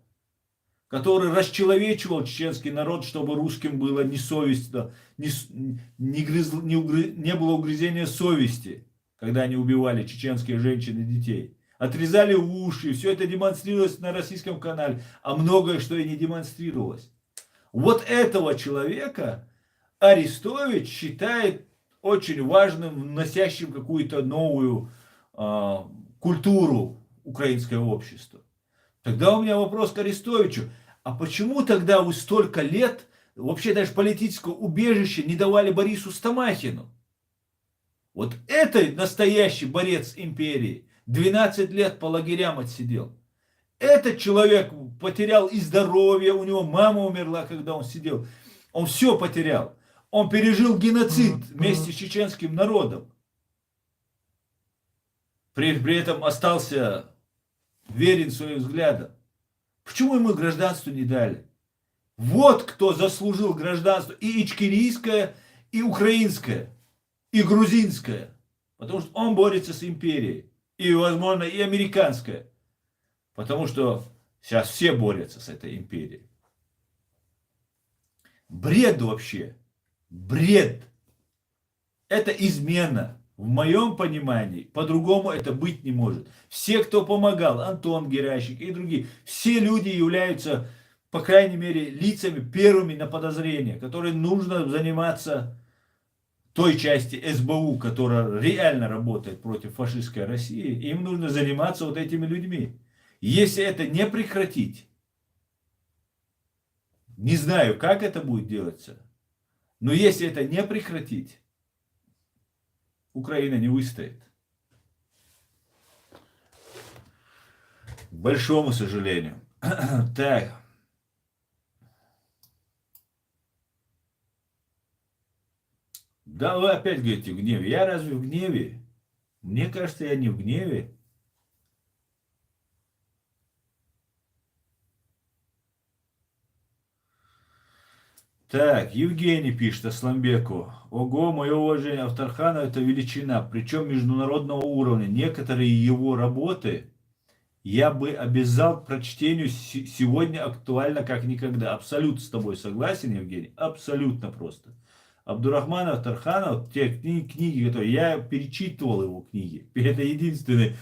который расчеловечивал чеченский народ, чтобы русским было несовестно, не было угрызения совести, когда они убивали чеченские женщин и детей. отрезали уши, все это демонстрировалось на российском канале, а многое что и не демонстрировалось. Вот этого человека Арестович считает очень важным, носящим какую-то новую культуру украинское общество. Тогда у меня вопрос к Арестовичу. А почему тогда вы столько лет вообще даже политического убежища не давали Борису Стамахину? Вот это настоящий борец империи. 12 лет по лагерям отсидел. Этот человек потерял и здоровье, у него мама умерла, когда он сидел. Он все потерял. Он пережил геноцид вместе с чеченским народом. При этом остался верен своим взглядам. Почему ему гражданство не дали? Вот кто заслужил гражданство и ичкерийское, и украинское, и грузинское. Потому что он борется с империей. И, возможно, и американское. Потому что сейчас все борются с этой империей. Бред вообще. Бред. Это измена. В моем понимании, по-другому это быть не может. Все, кто помогал, Антон Геращик и другие, все люди являются, по крайней мере, лицами первыми на подозрение, которые нужно заниматься той части СБУ, которая реально работает против фашистской России. Им нужно заниматься вот этими людьми. Если это не прекратить, не знаю, как это будет делаться, но если это не прекратить, Украина не выстоит. К большому сожалению. Так. Да, вы опять говорите в гневе. Я разве в гневе? Мне кажется, я не в гневе. Так, Евгений пишет Асламбеку. Ого, мое уважение, Авторхана это величина, причем международного уровня. Некоторые его работы я бы обязал к прочтению сегодня актуально как никогда. Абсолютно с тобой согласен, Евгений. Абсолютно просто. Абдурахманов, Авторханов, те книги, которые я перечитывал его книги. Это единственные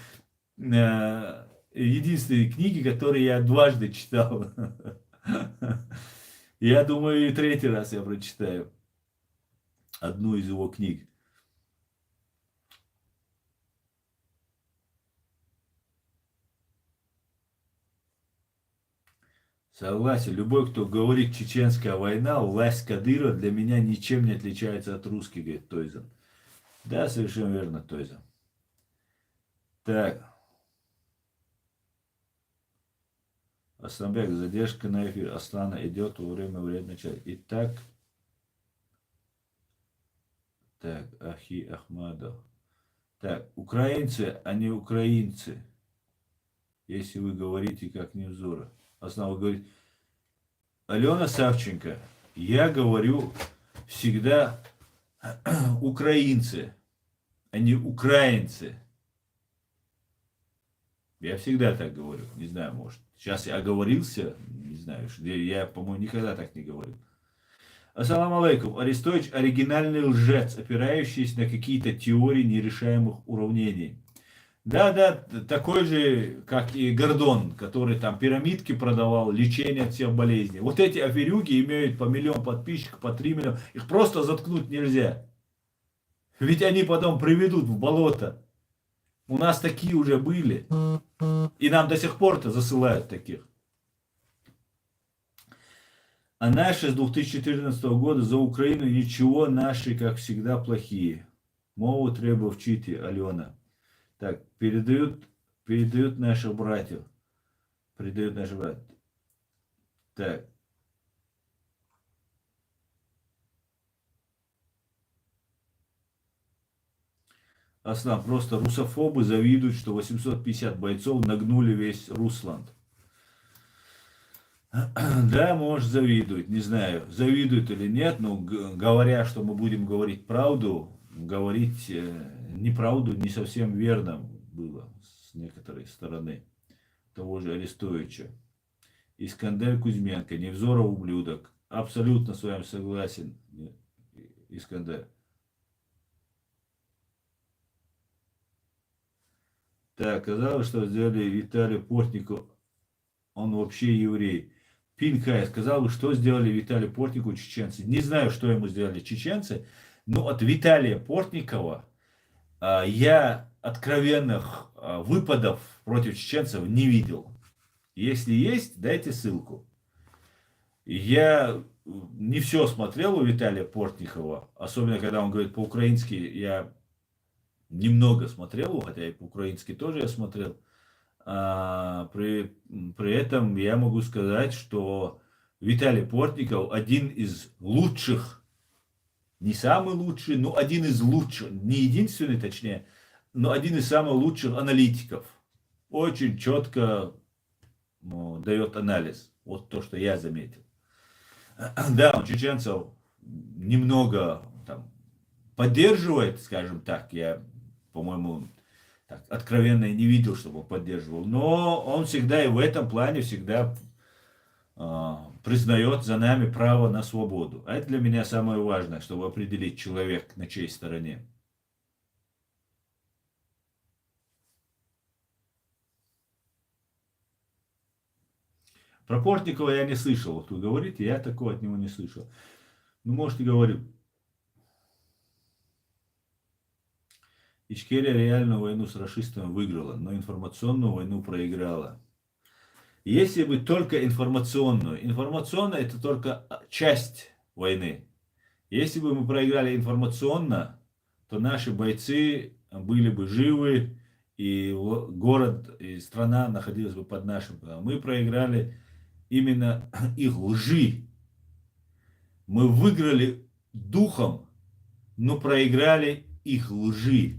книги, которые я дважды читал. Я думаю, и третий раз я прочитаю одну из его книг. Согласен, любой, кто говорит чеченская война, власть Кадырова для меня ничем не отличается от русских, говорит Тойзен. Да, совершенно верно, Тойзен. Так. Асланбек, задержка на эфир Аслана идет во время вредной части. Итак. Так, Ахи Ахмадов. Так, украинцы, а не украинцы. Если вы говорите как Невзора. Основа говорит, Алена Савченко, я говорю всегда украинцы, а не украинцы. Я всегда так говорю. Не знаю, может. Сейчас я оговорился. Не знаю. Я, по-моему, никогда так не говорил. Ассаламу алейкум. Арестович оригинальный лжец, опирающийся на какие-то теории нерешаемых уравнений. Да, такой же, как и Гордон, который там пирамидки продавал, лечение от всех болезней. Вот эти аферюги имеют по 1 миллион подписчиков, по 3 миллиона. Их просто заткнуть нельзя. Ведь они потом приведут в болото. У нас такие уже были. И нам до сих пор-то засылают таких. А наши с 2014 года за Украину ничего, наши, как всегда, плохие. Мову треба вчити, Алена. Так, передают наших братьев. Передают наших братьев. Так. Аслан, просто русофобы завидуют, что 850 бойцов нагнули весь Русланд. Да, может, завидуют, не знаю, завидуют или нет, но говоря, что мы будем говорить правду, говорить неправду не совсем верно было с некоторой стороны того же Арестовича. Искандер Кузьменко, Невзоров ублюдок. Абсолютно с вами согласен, Искандер. Так, казалось, что сделали Виталий Портников, он вообще еврей. Пинкай сказал бы, что сделали Виталию Портникову чеченцы. Не знаю, что ему сделали чеченцы, но от Виталия Портникова я откровенных выпадов против чеченцев не видел. Если есть, дайте ссылку. Я не все смотрел у Виталия Портникова, особенно когда он говорит по-украински, я немного смотрел, хотя и по-украински тоже я смотрел. При этом я могу сказать, что Виталий Портников один из лучших, не самый лучший, но один из лучших, не единственный точнее, но один из самых лучших аналитиков. Очень четко дает анализ. Вот то, что я заметил. Да, он чеченцев немного там, поддерживает, скажем так. Я, по-моему, так, откровенно не видел, чтобы он поддерживал. Но он всегда и в этом плане всегда признает за нами право на свободу. А это для меня самое важное, чтобы определить человек на чьей стороне. Про Портникова я не слышал. Вот вы говорите, я такого от него не слышал. Ну, может, и говорю. Ичкерия реальную войну с расистами выиграла, но информационную войну проиграла. Если бы только информационную. Информационная это только часть войны. Если бы мы проиграли информационно, то наши бойцы были бы живы, и город, и страна находилась бы под нашим. Мы проиграли именно их лжи. Мы выиграли духом, но проиграли их лжи.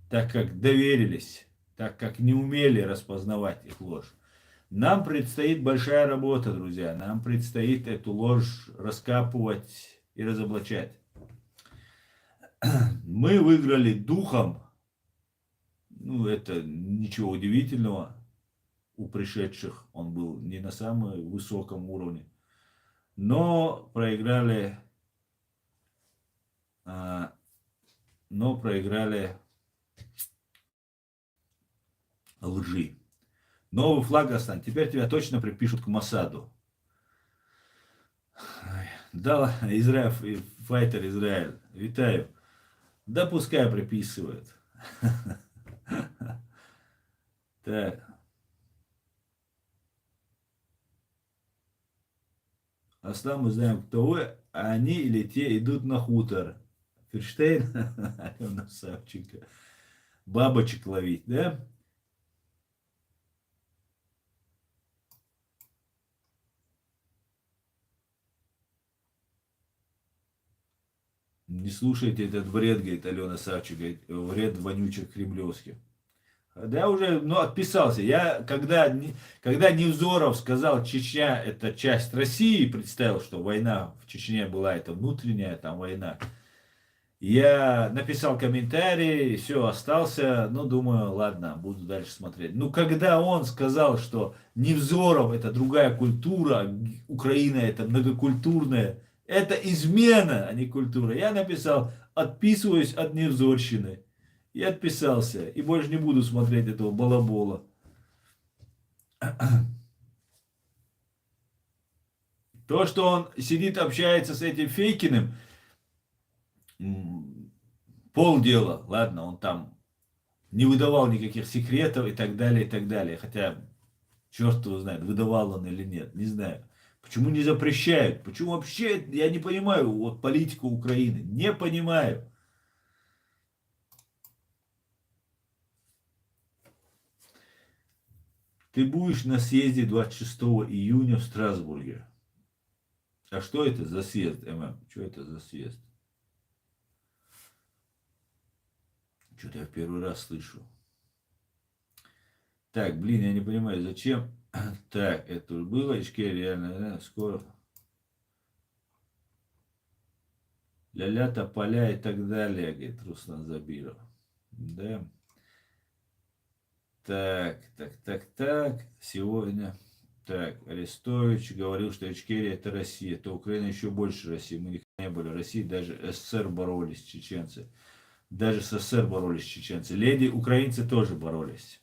Так как доверились, так как не умели распознавать их ложь. Нам предстоит большая работа, друзья. Нам предстоит эту ложь раскапывать и разоблачать. Мы выиграли духом. Ну, это ничего удивительного. У пришедших он был не на самом высоком уровне. Но проиграли лжи. Новый флаг Астан. Теперь тебя точно припишут к Масаду. Да, Израиль, файтер Израиль. Витаю. Да пускай приписывают. Так. Аслан, мы знаем, кто вы, а они или те идут на хутор. Ферштейн, Алена Савченко. Бабочек ловить, да? Не слушайте этот бред, говорит Алена Савченко, вред вонючих кремлевских. Да я уже отписался. Я, когда Невзоров сказал, Чечня это часть России, представил, что война в Чечне была, это внутренняя там война. Я написал комментарий, все, остался, думаю, ладно, буду дальше смотреть. Ну, когда он сказал, что Невзоров это другая культура, Украина это многокультурная, это измена, а не культура. Я написал, отписываюсь от Невзорщины. И отписался. И больше не буду смотреть этого балабола. То, что он сидит, общается с этим Фейкиным, полдела. Ладно, он там не выдавал никаких секретов и так далее, и так далее. Хотя, черт его знает, выдавал он или нет, не знаю. Почему не запрещают? Почему вообще, я не понимаю, вот политику Украины. Не понимаю. Ты будешь на съезде 26 июня в Страсбурге. А что это за съезд, ММ? Что это за съезд? Что-то я в первый раз слышу. Так, блин, я не понимаю, зачем. Так, это было, Ичке реально, да, скоро. Ля-ля, тополя и так далее, говорит Руслан Забиров. Да. Так. Сегодня. Так, Арестович говорил, что Ичкерия это Россия, то Украина еще больше России. Мы никогда не были Россией, даже СССР боролись, чеченцы. Даже с СССР боролись чеченцы. Леди украинцы тоже боролись.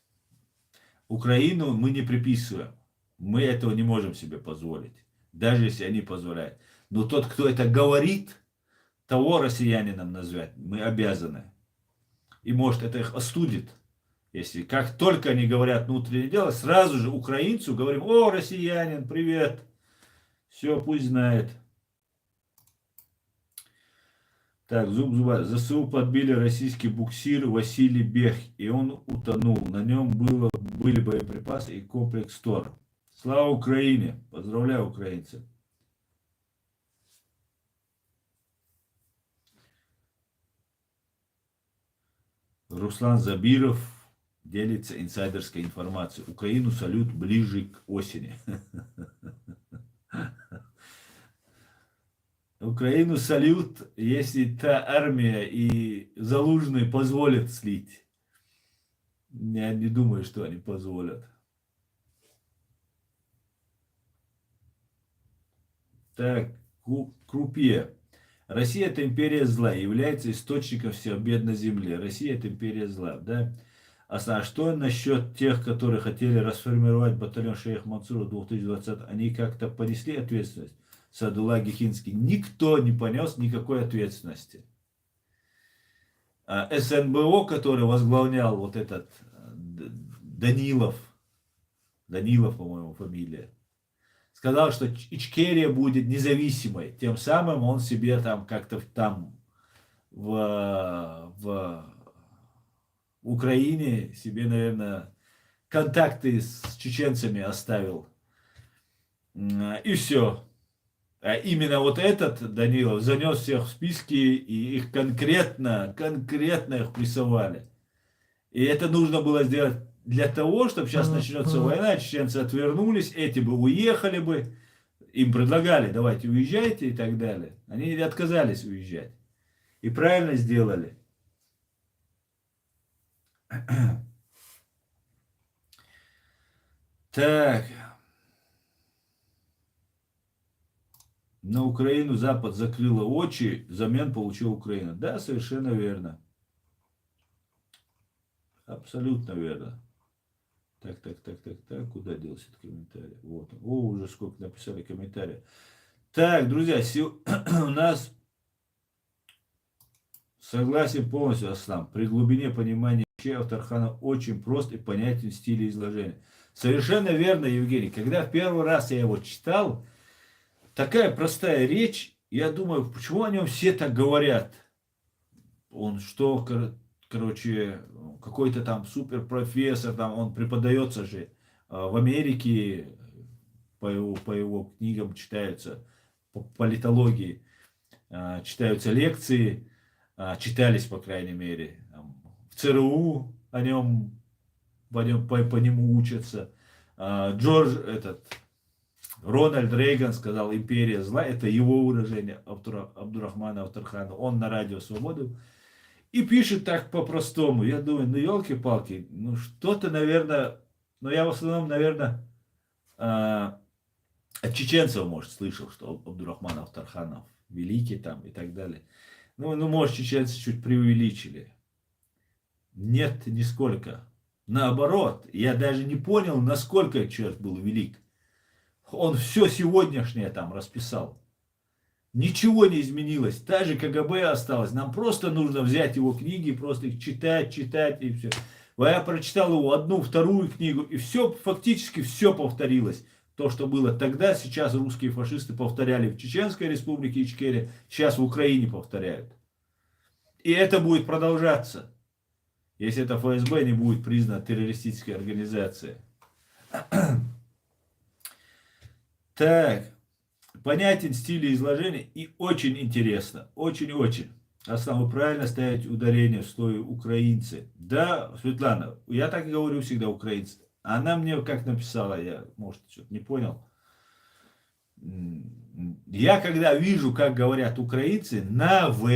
Украину мы не приписываем. Мы этого не можем себе позволить. Даже если они позволяют. Но тот, кто это говорит, того россиянином назвать мы обязаны. И может это их остудит. Если как только они говорят внутреннее дело, сразу же украинцу говорим: о, россиянин, привет. Все, пусть знает. Так, зуб зуба. ЗСУ подбили российский буксир Василий Бех, и он утонул. На нем были боеприпасы и комплекс ТОР. Слава Украине! Поздравляю, украинцы! Руслан Забиров делится инсайдерской информацией. Украину салют ближе к осени. Украину салют, если та армия и Залужный позволят слить. Я не думаю, что они позволят. Так, Крупье. Россия — это империя зла, является источником всех бед на земле. Россия — это империя зла, да? А что насчет тех, которые хотели расформировать батальон Шейх Мансура в 2020? Они как-то понесли ответственность? Садулла Гехинский. Никто не понес никакой ответственности. СНБО, который возглавлял вот этот Данилов, по-моему, фамилия, сказал, что Ичкерия будет независимой. Тем самым он себе там как-то там в Украине себе, наверное, контакты с чеченцами оставил. И все. А именно вот этот Данилов занес всех в списки, и их конкретно их прессовали. И это нужно было сделать для того, чтобы сейчас начнется война, чеченцы отвернулись, эти бы уехали бы, им предлагали: давайте уезжайте и так далее. Они отказались уезжать. И правильно сделали. Так. На Украину Запад закрыла очи, взамен получила Украина. Да, совершенно верно. Абсолютно верно. Так, куда делся этот комментарий? Вот он. О, уже сколько написали комментариев. Так, друзья, у нас согласен полностью, Аслан. При глубине понимания Авторхана очень прост и понятен стиль изложения. Совершенно верно, Евгений. Когда в первый раз я его читал, такая простая речь, я думаю, почему о нем все так говорят? Он что, короче, какой-то там суперпрофессор, там он преподается же в Америке, по его книгам читаются, по политологии, читаются лекции, читались, по крайней мере, в ЦРУ по нему учатся. Рональд Рейган сказал: империя зла. Это его выражение, Абдурахмана Авторхана. Он на радио «Свободу». И пишет так по-простому. Я думаю, ну елки-палки, ну что-то, наверное, но я в основном, наверное, от чеченцев, может, слышал, что Абдурахман Авторханов великий там и так далее. Ну, может, чеченцы чуть преувеличили. Нет, нисколько. Наоборот, я даже не понял, насколько человек был велик. Он все сегодняшнее там расписал. Ничего не изменилось. Та же КГБ осталась. Нам просто нужно взять его книги, просто их читать и все. Я прочитал его одну, вторую книгу, и все, фактически все повторилось. То, что было тогда, сейчас русские фашисты повторяли в Чеченской республике Ичкерия, сейчас в Украине повторяют. И это будет продолжаться, если это ФСБ не будет признана террористической организацией. Так, понятен стиль изложения и очень интересно, очень-очень. Аслан, вы правильно ставите ударение в слове украинцы. Да, Светлана, я так и говорю всегда украинцы. Она мне как написала, я, может, что-то не понял. Я когда вижу, как говорят украинцы, на В,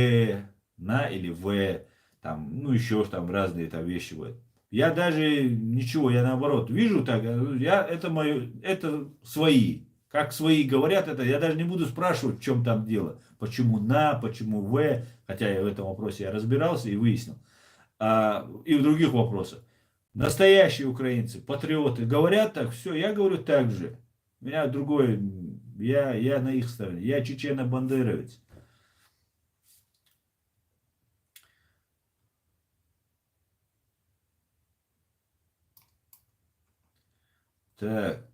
на или В, там, ну еще там разные там вещи бывают. Я даже ничего, я наоборот вижу так, это свои. Как свои говорят это, я даже не буду спрашивать, в чем там дело. Почему на, почему в, хотя я в этом вопросе я разбирался и выяснил. И в других вопросах. Настоящие украинцы, патриоты говорят так, все, я говорю так же. У меня другой, я на их стороне. Я чечено-бандеровец. Так.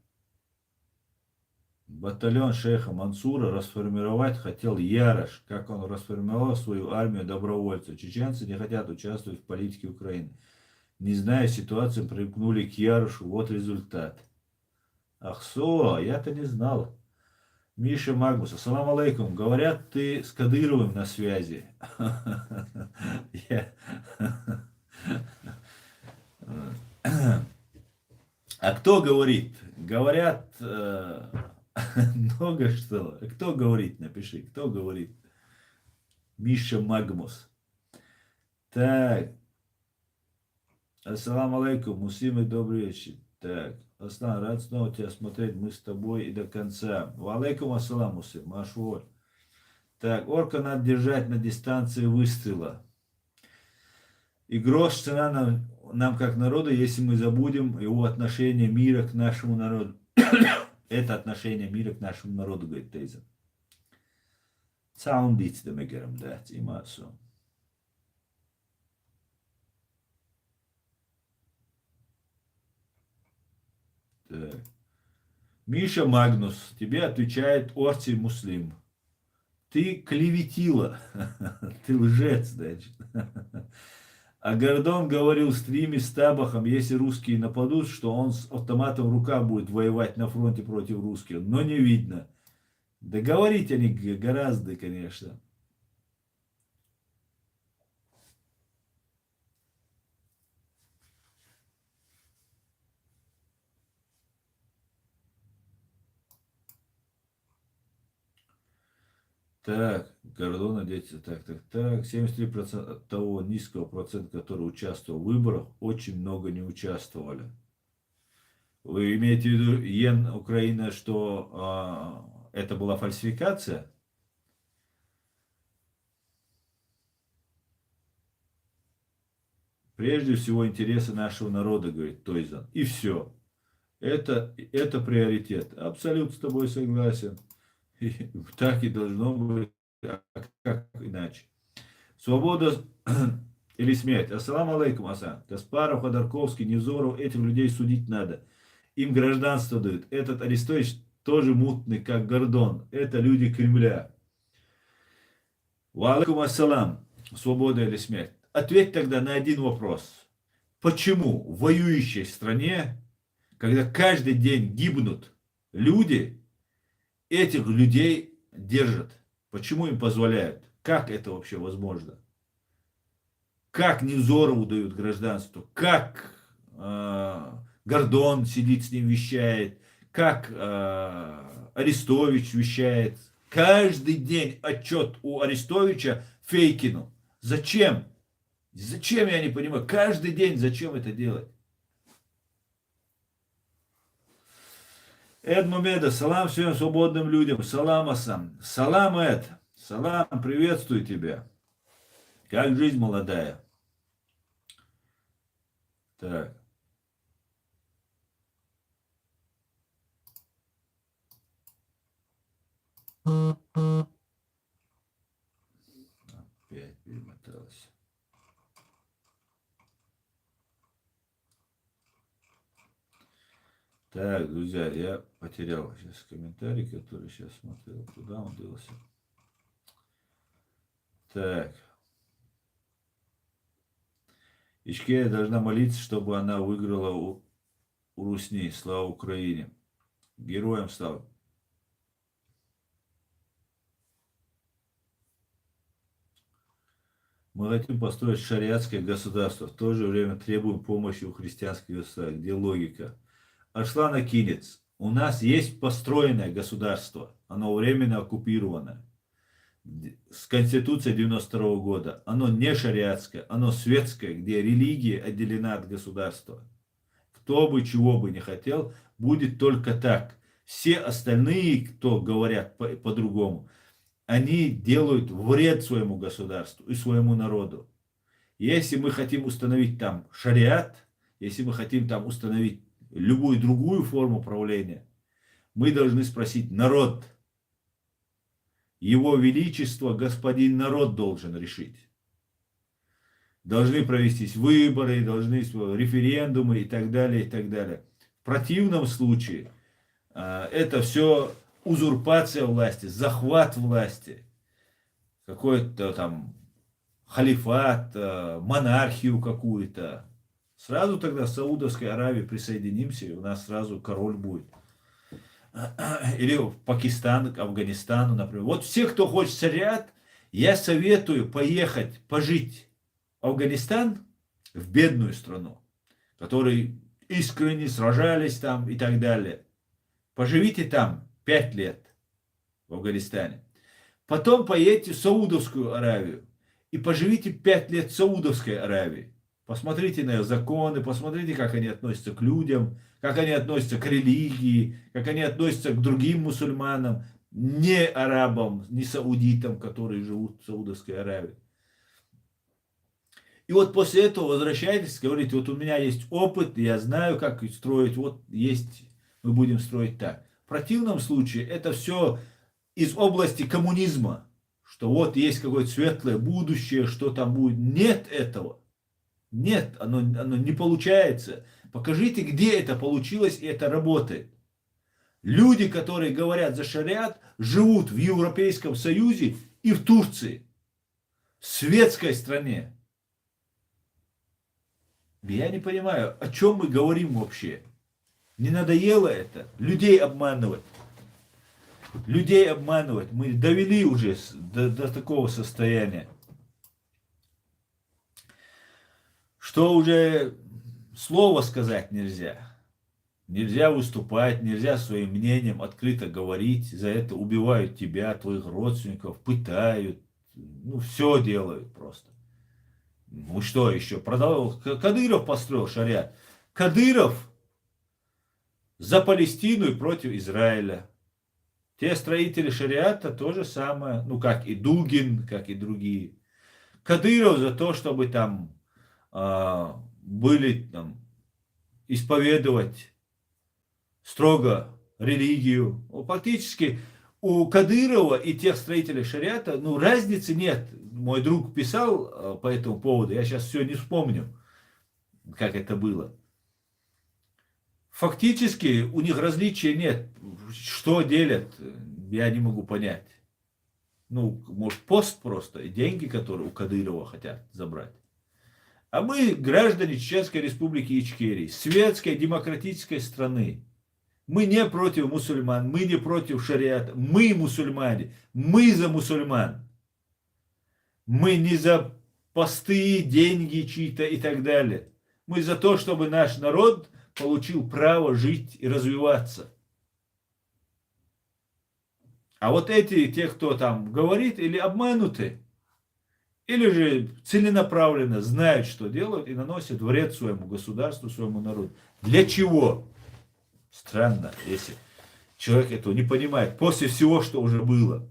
Батальон шейха Мансура расформировать хотел Ярош, как он расформировал свою армию добровольцев. Чеченцы не хотят участвовать в политике Украины. Не зная ситуации, примкнули к Ярошу. Вот результат. Ахсо, я-то не знал. Миша Магнус, ассаламу алейкум. Говорят, ты с Кадыровым на связи. А кто говорит? Говорят, много что. Кто говорит? Напиши. Кто говорит? Миша Магмус. Так. Ассаламу алейкум. Муслимы, добрый вечер. Так. Аслан, рад снова тебя смотреть. Мы с тобой и до конца. Валейкум ассалам, Муслим. Машвор. Так. Орка надо держать на дистанции выстрела. И грош цена нам как народу, если мы забудем его отношение мира к нашему народу. Это отношение мира к нашему народу, говорит Тейзен. Саундить демегером, да, тимасу. Так. Миша Магнус, тебе отвечает Орти Муслим. Ты клеветила. Ты лжец, значит. А Гордон говорил в стриме с Табахом, если русские нападут, что он с автоматом в руках будет воевать на фронте против русских. Но не видно. Да говорить они гораздо, конечно. Так, Гордон, дети, так. 73% от того низкого процента, который участвовал в выборах, очень много не участвовали. Вы имеете в виду, Йен, Украина, что это была фальсификация? Прежде всего интересы нашего народа, говорит Тойзан. И все. Это приоритет. Абсолютно с тобой согласен. И так и должно быть. А как иначе? Свобода или смерть. Ассаламу алейкум, Асан. Каспаров, Ходорковский, Невзоров, этих людей судить надо. Им гражданство дают. Этот Арестович тоже мутный, как Гордон. Это люди Кремля. Ва алейкум ассалам. Свобода или смерть. Ответь тогда на один вопрос. Почему в воюющей стране, когда каждый день гибнут люди, этих людей держат? Почему им позволяют? Как это вообще возможно? Как Невзорову дают гражданство? Как Гордон сидит с ним вещает? Как Арестович вещает? Каждый день отчет у Арестовича Фейкину. Зачем? Зачем, я не понимаю. Каждый день зачем это делать? Эд Мумеда, салам всем свободным людям. Салам Асан. Салам Эд. Салам, приветствую тебя. Как жизнь молодая? Так. Опять перемоталась. Так, друзья, я потерял сейчас комментарий, который сейчас смотрел. Куда он делся? Так. Ичкерия должна молиться, чтобы она выиграла у Русни. Слава Украине. Героям слава. Мы хотим построить шариатское государство. В то же время требуем помощи у христианских государств. Где логика? Арслан Акинец. У нас есть построенное государство. Оно временно оккупировано. С Конституцией 92 года. Оно не шариатское, оно светское, где религия отделена от государства. Кто бы чего бы не хотел, будет только так. Все остальные, кто говорят по-другому, они делают вред своему государству и своему народу. Если мы хотим установить там шариат, если мы хотим там установить любую другую форму правления, мы должны спросить народ. Его Величество, господин народ должен решить. Должны провестись выборы, должны референдумы и так далее, и так далее. В противном случае это все узурпация власти, захват власти, какой-то там халифат, монархию какую-то. Сразу тогда в Саудовской Аравии присоединимся, и у нас сразу король будет. Или в Пакистан, к Афганистану, например. Вот все, кто хочет шариат, я советую поехать, пожить в Афганистан, в бедную страну, которые искренне сражались там и так далее. Поживите там 5 лет в Афганистане. Потом поедете в Саудовскую Аравию и поживите 5 лет в Саудовской Аравии. Посмотрите на законы, посмотрите, как они относятся к людям, как они относятся к религии, как они относятся к другим мусульманам, не арабам, не саудитам, которые живут в Саудовской Аравии. И вот после этого возвращайтесь, говорите, вот у меня есть опыт, я знаю, как строить, вот есть, мы будем строить так. В противном случае это все из области коммунизма, что вот есть какое-то светлое будущее, что там будет. Нет этого. Нет, оно не получается. Покажите, где это получилось и это работает. Люди, которые говорят за шариат, живут в Европейском Союзе и в Турции. В светской стране. Я не понимаю, о чем мы говорим вообще. Не надоело это? Людей обманывать. Людей обманывать. Мы довели уже до такого состояния, что уже слова сказать нельзя. Нельзя выступать, нельзя своим мнением открыто говорить. За это убивают тебя, твоих родственников, пытают. Ну, все делают просто. Ну, что еще? Кадыров построил шариат. Кадыров за Палестину и против Израиля. Те строители шариата то же самое. Ну, как и Дугин, как и другие. Кадыров за то, чтобы там были там, исповедовать строго религию. Фактически у Кадырова и тех строителей шариата, ну, разницы нет. Мой друг писал по этому поводу, я сейчас все не вспомню, как это было. Фактически у них различия нет. Что делят, я не могу понять. Ну, может, пост просто и деньги, которые у Кадырова хотят забрать. А мы граждане Чеченской Республики Ичкерии, светской демократической страны. Мы не против мусульман, мы не против шариата, мы мусульмане, мы за мусульман. Мы не за посты, деньги чьи-то и так далее. Мы за то, чтобы наш народ получил право жить и развиваться. А вот эти, те, кто там говорит, или обмануты, или же целенаправленно знают, что делают, и наносят вред своему государству, своему народу. Для чего? Странно, если человек этого не понимает, после всего, что уже было.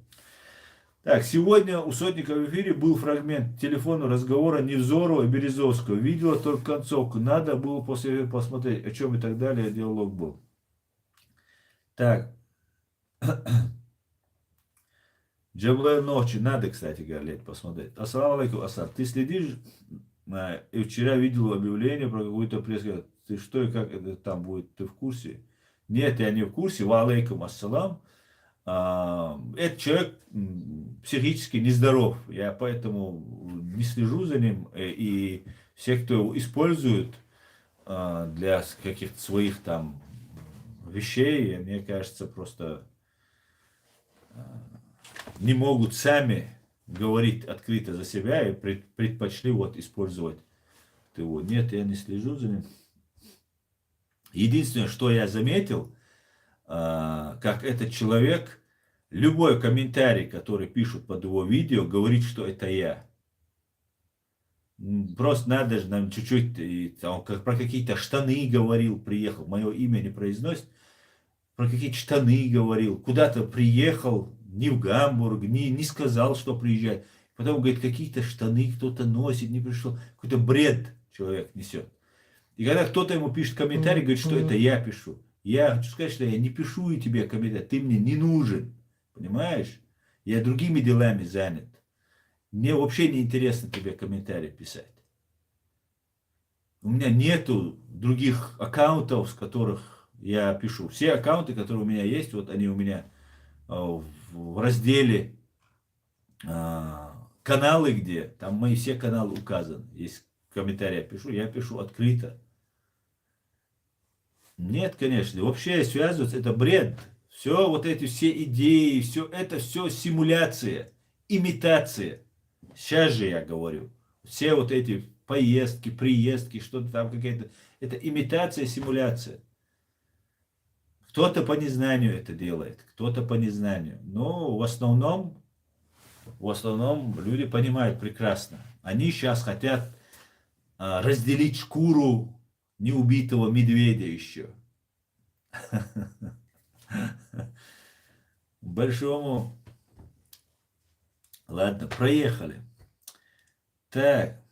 Так, сегодня у Сотника в эфире был фрагмент телефонного разговора Невзорова и Березовского. Видела только концовку. Надо было после этого посмотреть, о чем и так далее диалог был. Так. Джабле ночи. Надо, кстати, Гарлет, посмотреть. Ассаламу алейкум, Асад. Ты следишь? И вчера видел объявление про какую-то пресс-конференцию. Ты что и как это там будет? Ты в курсе? Нет, я не в курсе. Ва алейкум ассалам. Этот человек психически нездоров. Я поэтому не слежу за ним. И все, кто его использует для каких-то своих там вещей, мне кажется, просто не могут сами говорить открыто за себя и предпочли вот использовать его. Нет, я не слежу за ним. Единственное, что я заметил, как этот человек, любой комментарий, который пишут под его видео, говорит, что это я. Просто надо же нам чуть-чуть, он как про какие-то штаны говорил, приехал, мое имя не произносит. про какие-то штаны говорил, куда-то приехал, не в Гамбург, не сказал, что приезжает. Потом, говорит, какие-то штаны кто-то носит, не пришел. Какой-то бред человек несет. И когда кто-то ему пишет комментарий, говорит, что это я пишу. Я хочу сказать, что я не пишу и тебе комментарий, ты мне не нужен. Понимаешь? Я другими делами занят. Мне вообще не интересно тебе комментарий писать. У меня нету других аккаунтов, с которых я пишу. Все аккаунты, которые у меня есть, вот они у меня в разделе каналы, где там мои все каналы указаны. Если комментарий я пишу открыто. Нет, конечно. Вообще связываться это бред. Все вот эти все идеи, все это все симуляция, имитация. Сейчас же я говорю. Все вот эти поездки, приездки, что-то там какая-то. Это имитация, симуляция. Кто-то по незнанию это делает, кто-то по незнанию. Но в основном люди понимают прекрасно. Они сейчас хотят разделить шкуру неубитого медведя еще. Большому. Ладно, проехали. Так.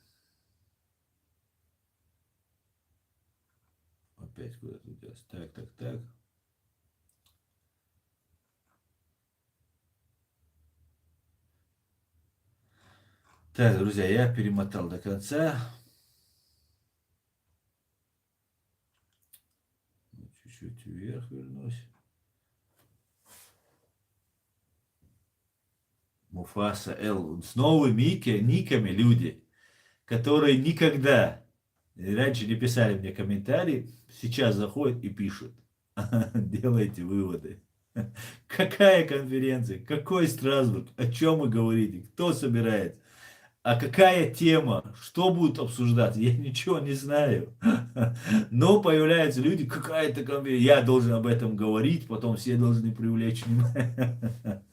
Опять куда-то идет. Так. Так, друзья, я перемотал до конца. Чуть-чуть вверх вернусь. Муфаса Л. С новыми никами люди, которые никогда раньше не писали мне комментарии, сейчас заходят и пишут. Делайте выводы. Какая конференция? Какой Страсбург? О чем вы говорите? Кто собирается? А какая тема? Что будут обсуждать? Я ничего не знаю. Но появляются люди, какая-то конференция. Я должен об этом говорить, потом все должны привлечь внимание.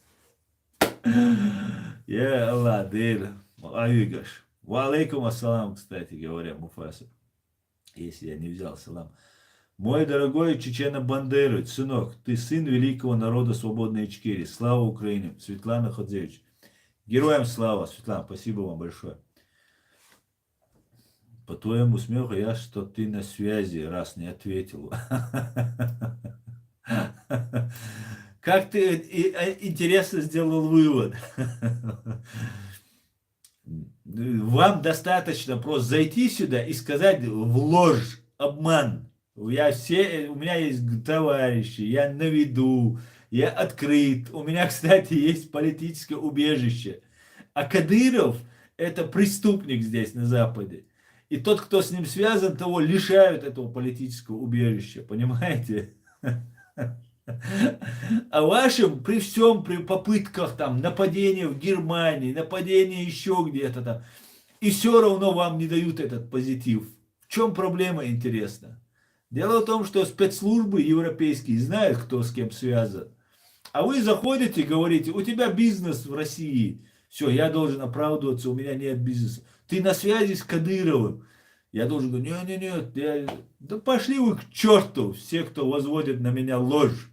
Я Алладыр. Айгаш. Ва алейкум ассалам, кстати говоря, Муфаса. Если я не взял салам. Мой дорогой Чечена Бандерович, сынок, ты сын великого народа свободной Ичкерии. Слава Украине. Светлана Ходзевич. Героям слава, Светлана, спасибо вам большое. По твоему смеху я, что ты на связи, раз не ответил. Как ты интересно сделал вывод. Вам достаточно просто зайти сюда и сказать в ложь, обман. У меня есть товарищи, я на виду, я открыт. У меня, кстати, есть политическое убежище. А Кадыров это преступник здесь, на Западе. И тот, кто с ним связан, того лишают этого политического убежища. Понимаете? А вашим при всем, при попытках там нападения в Германии, нападения еще где-то там, и все равно вам не дают этот позитив. В чем проблема, интересно? Дело в том, что спецслужбы европейские знают, кто с кем связан. А вы заходите и говорите, у тебя бизнес в России. Все, я должен оправдываться, у меня нет бизнеса. Ты на связи с Кадыровым. Я должен говорить, нет, да пошли вы к черту, все, кто возводит на меня ложь.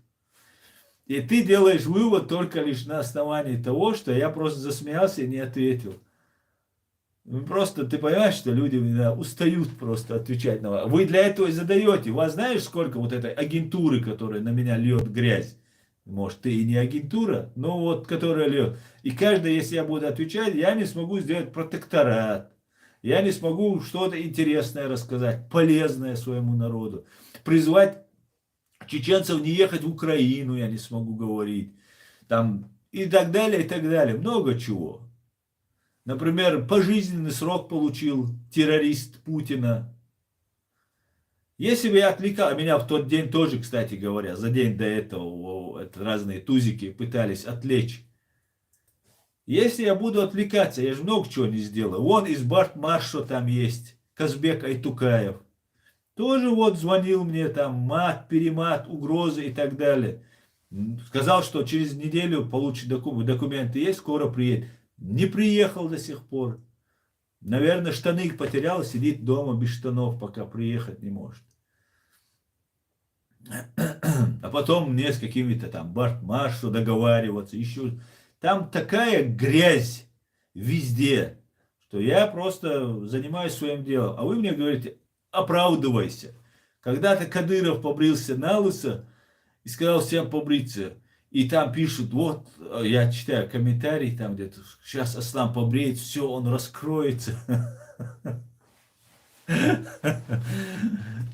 И ты делаешь вывод только лишь на основании того, что я просто засмеялся и не ответил. Просто ты понимаешь, что люди устают просто отвечать на вас. Вы для этого и задаете. Вас знаешь, сколько вот этой агентуры, которая на меня льет грязь? Может, ты и не агентура, но вот которая льет. И каждый, если я буду отвечать, я не смогу сделать протекторат. Я не смогу что-то интересное рассказать, полезное своему народу. Призвать чеченцев не ехать в Украину, я не смогу говорить. Там, и так далее, и так далее. Много чего. Например, пожизненный срок получил террорист Путина. Если бы я отвлекал, меня в тот день тоже, кстати говоря, за день до этого разные тузики пытались отвлечь. Если я буду отвлекаться, я же много чего не сделаю. Вон из Бартмарша там есть, Казбек Айтукаев. Тоже вот звонил мне там, мат, перемат, угрозы и так далее. Сказал, что через неделю получит документы есть, скоро приедет. Не приехал до сих пор. Наверное, штаны их потерял, сидит дома без штанов, пока приехать не может. А потом мне с какими-то там Бартмашу договариваться, еще. Там такая грязь везде, что я просто занимаюсь своим делом. А вы мне говорите, оправдывайся. Когда-то Кадыров побрился на лысо и сказал всем побриться. И там пишут, вот, я читаю комментарий, там где-то, сейчас Аслан побреет, все, он раскроется.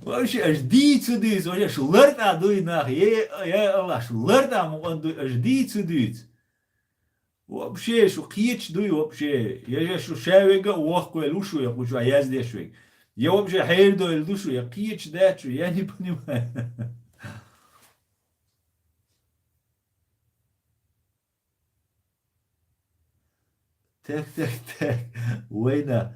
Вообще, аж дийцу дийц, вообще, шуларта дуй нах, я Аллах, шуларта он дуй, аж дийцу дийц. Вообще, что кич дуй вообще. Я же что шавега уахку я лушу, я хочу, а я здесь швег. Я вообще хейрду я лушу, я кич дачу, я не понимаю. Так, так, так. Война.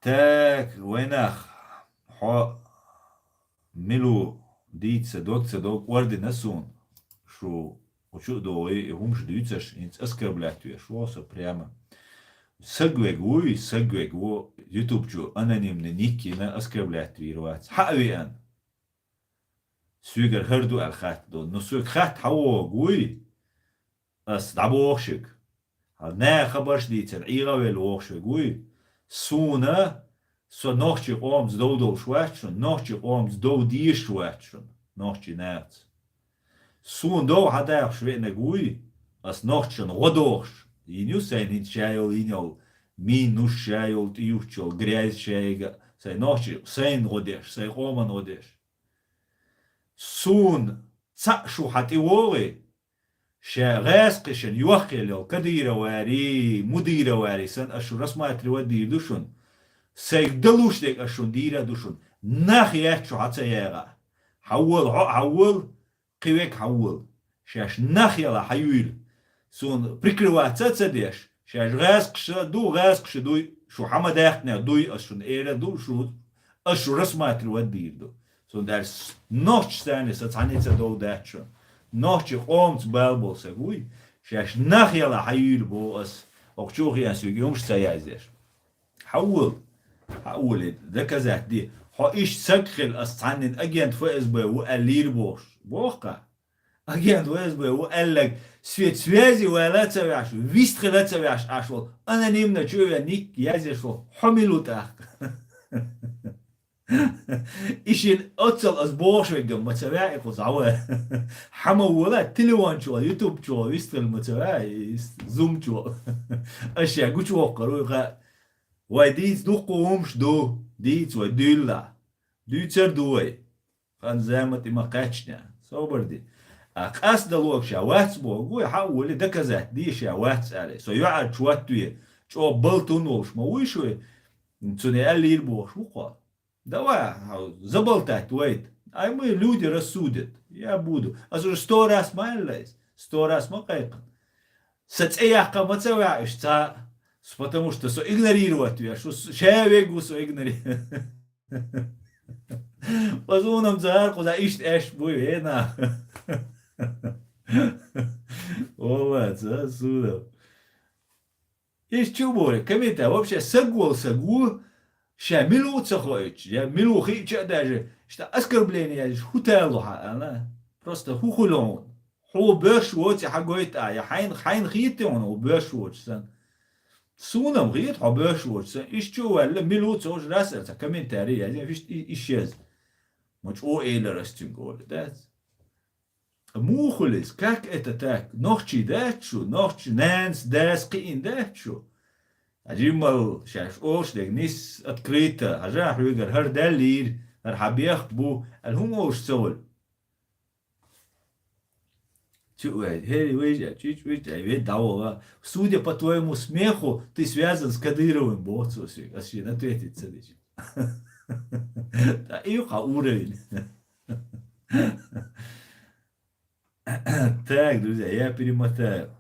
Так, войнах. Хо ملو ديت صدوق ورد نسون شو وشو دوي همش ديتش انت اسكربلاتو شو прямо سجوج و يوتيوب جو انانيم نيكي نا اسكربلاتو يروات حقوي ان سويجر هردو الخات دو نسوك خات حو جوي اس دابوخشك هل نا خبرش ديت العيغة والوخشك جوي سونا so nochtje ooms dodo schwätschen, nochtje ooms do die schwätschen, nochtje net. Soon do had er schwene gui, as nochtjen rodoch, die nu zijn in schijl injol, min nu schijl tiuchjol, grijs schijga, zijn nochtje, zijn rodesh, zijn roman rodesh. Soon, tsakshu hat iwole, شغاسقشن يوخيلو كدير واري مدير واري سن اشو رسمات الودي دوشن سيقدلوش ديك اشون ديرا دوشن ناخي شو حتسيارا حول قويك حول شاش ناخي لا حيول سون بريكروات تاتسديش شاش غاسقش دوي شو حمد اختنا دوي اشون ايرا دو شو اشو رسمات الودي دو سون دارس نوش ستاني ستعني دو داتشون نوش قومت بالبول سقوي شاش ناخي لا حيول بو اس اوكشوخي اسو يومش سيازيش حول ذكا ذات دي هو إيش سكخل أستعنن أجيان فائز بي وقليل بوخا أجيان فائز بي وقال لك سويزي ولا تسويعش ويست خلا تسويعش أشول أنا نيمنا شوية نيك يازي شو حملو تاخ إيش أتصل أسبوع شوية ما تسويع يقول زعوة حما ولا تلوان شو يوتيوب شو ويست ما تسويع زوم شو أشياء قلت شو قروي ويديت دو قومش دو ديت وديلا ديتر دوي خان زامت ما قاتشنا صبر دي أقاس دلوك شاوات بو قوي حاول دكزات دي شاوات عليه سو يعد شوات توي شو بلتون وش ما ويشوي تسوني قال لي البوش وقا دوا زبلتات ويت أي مي لودي رسودت يا بودو أزور ستوراس ما إلايس ستوراس ما قيقن ستأيح ما تسوي عيش потому что со игнорировать я что шевегу со игнорировать позвонам за куда ищет эш буена Ола, засуда. Есть чубори, комета вообще сагул, ща милуца ходит, я милухи, че даже, что оскорбление, хутелуха, она просто хухулон. هو بيش ووتي حقويت يا حين خيتي هو بيش ووتي سونم غيت حباش وش إيش شو ولا ميلوت وش راسل كمنتاري يعني فيش إيش مش أو إيه رستنقول ده مو خلص كاك إتتاك نوخشي داتشو نوخشي نانس داس قين داتشو أجمل شاش أوش دك نيس أتكريتا هجاح ويجر هر دالير هر حبيخ بو الهم أوش سول Чуть ведь дало. Судя по твоему смеху, ты связан с Кадыровым, боцуси. Ашин ответить садись. Июха уровень. Так, друзья, я перемотаю.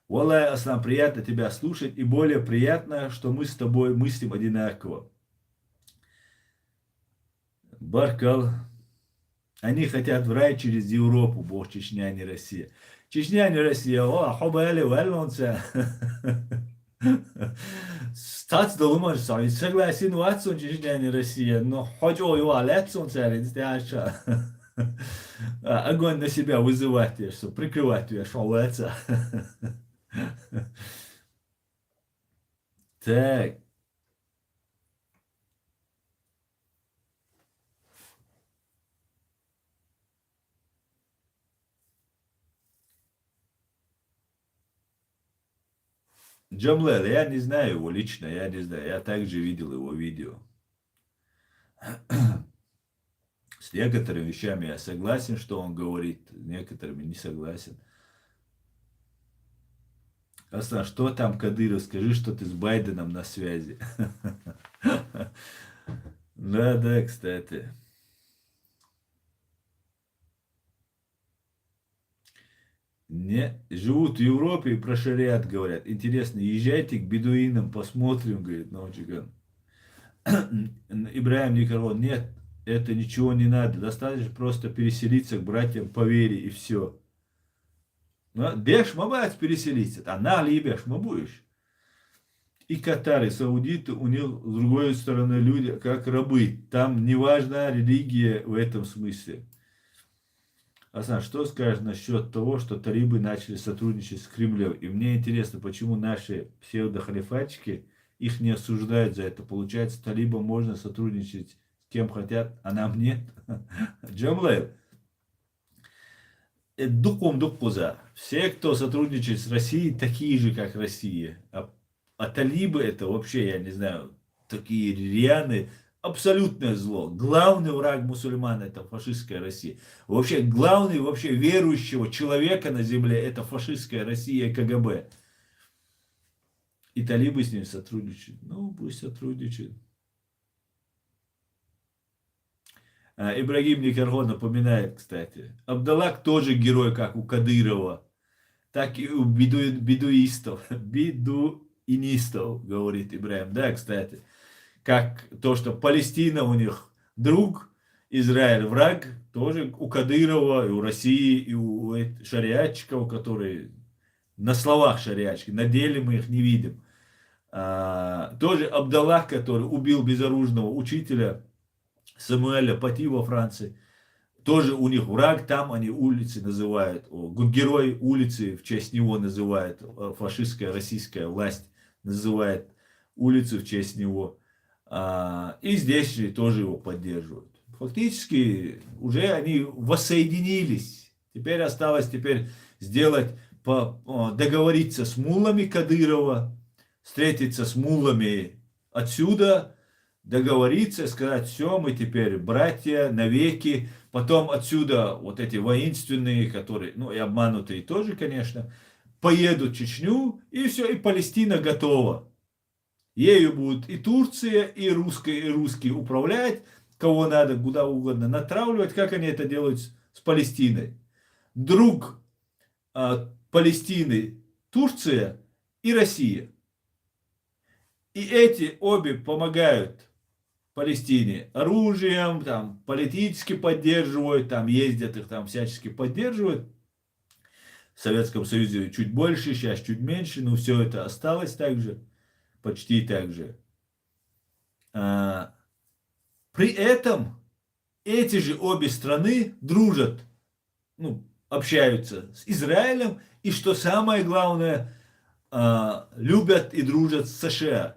Валлай, Аслан, приятно тебя слушать, и более приятно, что мы с тобой мыслим одинаково. Баркал. Они хотят в рай через Европу, бог, Чечня, не Россия. Чечня, не Россия. О, хобали, вэллонца. Стать долумар, согласен, Ватсон, Чечня, не Россия. Но хоть ой, валетсон, царец, дальше. Огонь на себя вызывать, что прикрывать тебя, шалеца. Так. Джамлер, я не знаю его лично, я не знаю. Я также видел его видео. С некоторыми вещами я согласен, что он говорит, с некоторыми не согласен. Аслан, что там, Кадыров? Скажи, что ты с Байденом на связи. Да, да, кстати. Не, живут в Европе и про шариат говорят. Интересно, езжайте к бедуинам, посмотрим, говорит Научиган. Ибраим Николай, нет, это ничего не надо. Достаточно просто переселиться к братьям по вере и все. Беш мабать переселиться, а на ли беш будешь. И катары, саудиты, у них с другой стороны люди как рабы. Там не важна религия в этом смысле. Асан, что скажешь насчет того, что талибы начали сотрудничать с Кремлем? И мне интересно, почему наши псевдохалифатчики их не осуждают за это. Получается, талибам можно сотрудничать с кем хотят, а нам нет. Джамлев. Дуком дукпуза. Все, кто сотрудничает с Россией, такие же, как Россия. А талибы это вообще, я не знаю, такие рьяные, абсолютное зло. Главный враг мусульман это фашистская Россия. Вообще, главный вообще верующего человека на земле это фашистская Россия и КГБ. И талибы с ним сотрудничают. Ну, пусть сотрудничают. Ибрагим Никархон напоминает, кстати. Абдаллах тоже герой, как у Кадырова. Так и у бедуистов. Бедуинистов, говорит Ибраим. Да, кстати. Как то, что Палестина у них друг, Израиль враг, тоже у Кадырова, и у России, и у шариатчиков, которые на словах шариатчики, на деле мы их не видим. Тоже Абдаллах, который убил безоружного учителя Самуэля Пати во Франции. Тоже у них враг, там они улицы называют, герой улицы в честь него называют, фашистская российская власть называет улицу в честь него. И здесь же тоже его поддерживают. Фактически уже они воссоединились. Теперь осталось сделать, договориться с муллами Кадырова, встретиться с муллами отсюда, договориться, сказать, все, мы теперь братья навеки. Потом отсюда вот эти воинственные, которые, ну и обманутые тоже, конечно, поедут в Чечню, и все, и Палестина готова. Ею будут и Турция, и русские управлять, кого надо, куда угодно натравливать, как они это делают с Палестиной. Друг Палестины Турция и Россия. И эти обе помогают Палестине оружием, там, политически поддерживают, там, ездят их там всячески поддерживают. В Советском Союзе чуть больше, сейчас чуть меньше, но все это осталось так же, почти так же. При этом эти же обе страны дружат, ну, общаются с Израилем, и что самое главное, любят и дружат с США.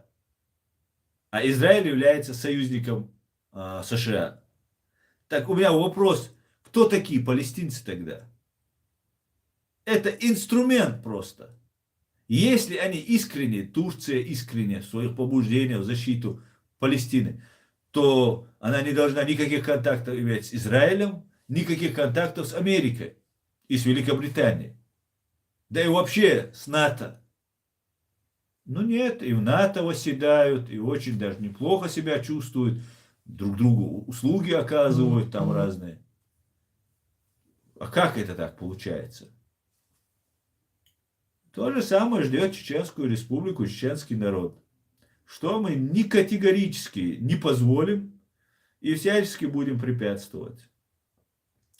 А Израиль является союзником США. Так у меня вопрос, кто такие палестинцы тогда? Это инструмент просто. Если они искренне, Турция искренне в своих побуждениях в защиту Палестины, то она не должна никаких контактов иметь с Израилем, никаких контактов с Америкой и с Великобританией. Да и вообще с НАТО. Ну нет, и в НАТО восседают, и очень даже неплохо себя чувствуют, друг другу услуги оказывают там разные. А как это так получается? То же самое ждет Чеченскую Республику, чеченский народ. Что мы ни категорически не позволим и всячески будем препятствовать.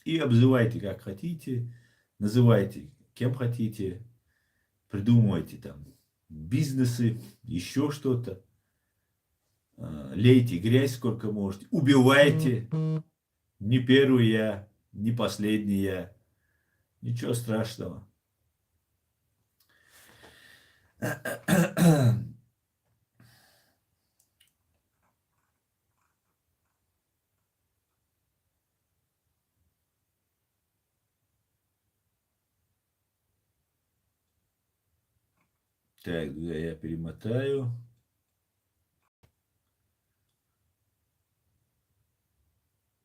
И обзывайте как хотите, называйте кем хотите, придумывайте там бизнесы, еще что-то, лейте грязь сколько можете, убивайте. Не первый я, не последний я. Ничего страшного. Так, я перемотаю.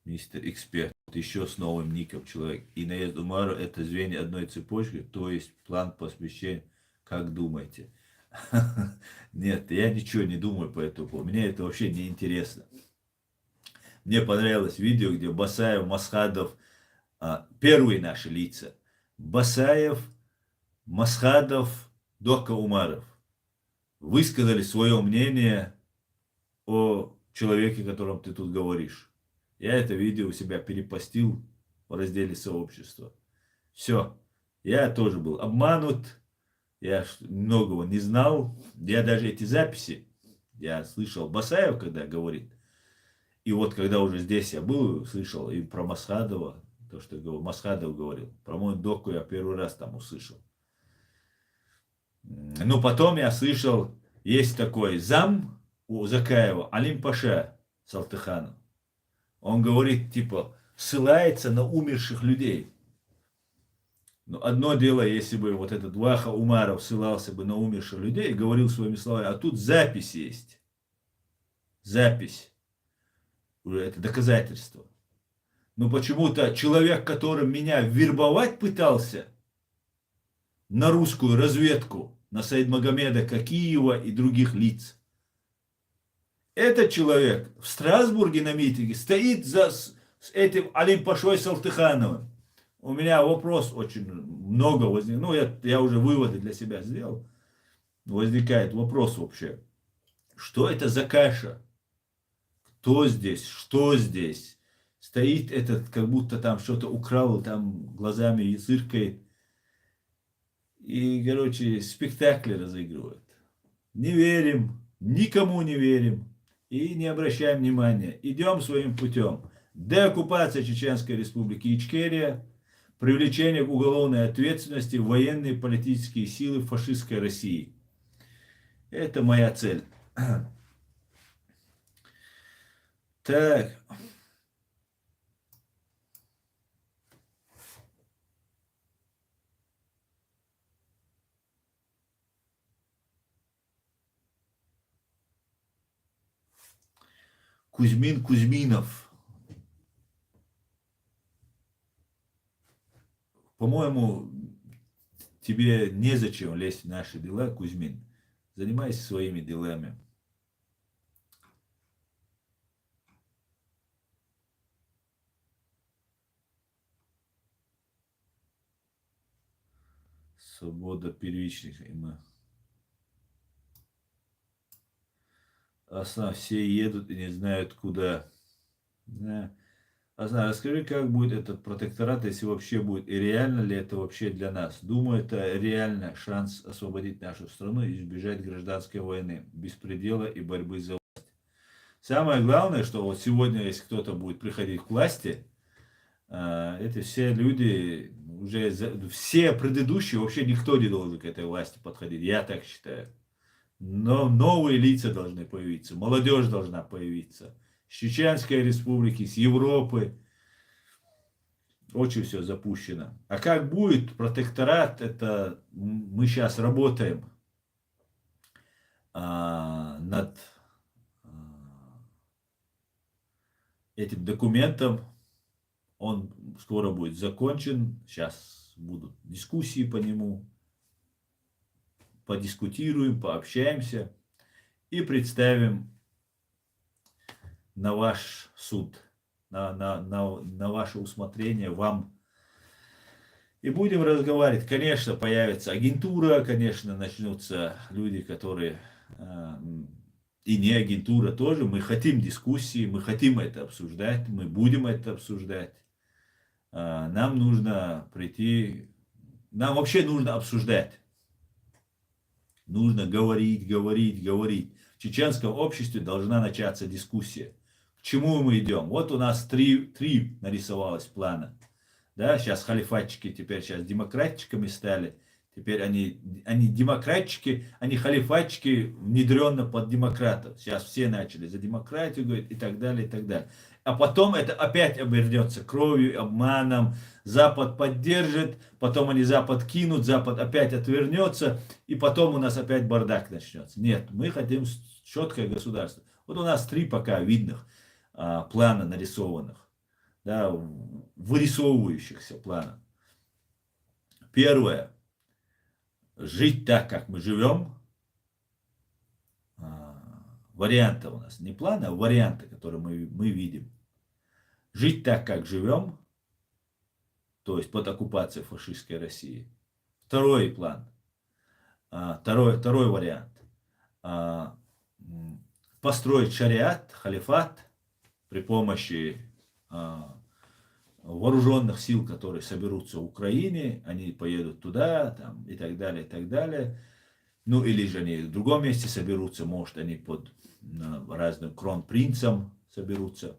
Мистер Эксперт. Еще с новым ником человек. И наезд Умару это звенья одной цепочки, то есть план посвящения. Как думаете? Нет, я ничего не думаю по этому поводу. Мне это вообще не интересно. Мне понравилось видео, где Басаев, Масхадов, первые наши лица. Басаев, Масхадов, Дока Умаров высказали свое мнение о человеке, о котором ты тут говоришь. Я это видео у себя перепостил в разделе сообщества. Все. Я тоже был обманут. Я многого не знал. Я даже эти записи, я слышал Басаев, когда говорит. И вот когда уже здесь я был, слышал и про Масхадова, то, что Масхадов говорил. Про мою доку я первый раз там услышал. Но потом я слышал, есть такой зам у Закаева, Алим Паша Салтыханов. Он говорит, типа, ссылается на умерших людей. Но одно дело, если бы вот этот Ваха Умаров ссылался бы на умерших людей и говорил своими словами, а тут запись есть. Запись. Уже это доказательство. Но почему-то человек, который меня вербовать пытался на русскую разведку, на Саидмагомеда Кокиева и других лиц, этот человек в Страсбурге на митинге стоит с этим Алим Пашой Салтыхановым. У меня вопрос очень много возникает. Ну, я уже выводы для себя сделал. Возникает вопрос вообще. Что это за каша? Кто здесь? Что здесь? Стоит этот, как будто там что-то украл, там глазами и зыркает. И, короче, спектакли разыгрывают. Не верим, никому не верим. И не обращаем внимания. Идем своим путем. Деоккупация Чеченской Республики Ичкерия, привлечение к уголовной ответственности военные и политические силы фашистской России. Это моя цель. Так. Кузьмин Кузьминов. По-моему, тебе незачем лезть в наши дела, Кузьмин. Занимайся своими делами. Свобода первичных. Все едут и не знают куда. Да. Расскажи, как будет этот протекторат, если вообще будет, и реально ли это вообще для нас? Думаю, это реально шанс освободить нашу страну и избежать гражданской войны, беспредела и борьбы за власть. Самое главное, что вот сегодня, если кто-то будет приходить к власти, это все люди, уже все предыдущие, вообще никто не должен к этой власти подходить, я так считаю. Но новые лица должны появиться, молодежь должна появиться. С Чеченской Республики, с Европы. Очень все запущено. А как будет протекторат, это мы сейчас работаем над этим документом. Он скоро будет закончен. Сейчас будут дискуссии по нему. Подискутируем, пообщаемся и представим на ваш суд, на ваше усмотрение вам И будем разговаривать. Конечно, появится агентура, конечно, начнутся люди, которые и не агентура тоже. Мы хотим дискуссии, мы хотим это обсуждать, мы будем это обсуждать. Нам нужно прийти, нам вообще нужно обсуждать. Нужно говорить, говорить, говорить. В чеченском обществе должна начаться дискуссия. К чему мы идем? Вот у нас три нарисовалось плана. Да, сейчас халифатчики теперь сейчас демократчиками стали. Теперь они демократчики, они халифатчики, внедренно под демократов. Сейчас все начали за демократию говорить и так далее, и так далее. А потом это опять обернется кровью, обманом. Запад поддержит, потом они Запад кинут, Запад опять отвернется, и потом у нас опять бардак начнется. Нет, мы хотим четкое государство. Вот у нас три пока видных плана нарисованных, да, вырисовывающихся плана. Первое. Жить так, как мы живем. Варианты у нас. Не планы, а варианты, которые мы видим. Жить так, как живем. То есть под оккупацией фашистской России. Второй план. Второй вариант. Построить шариат, халифат при помощи вооруженных сил, которые соберутся в Украине, они поедут туда, там, и так далее, и так далее. Ну, или же они в другом месте соберутся, может, они под разным кронпринцем соберутся.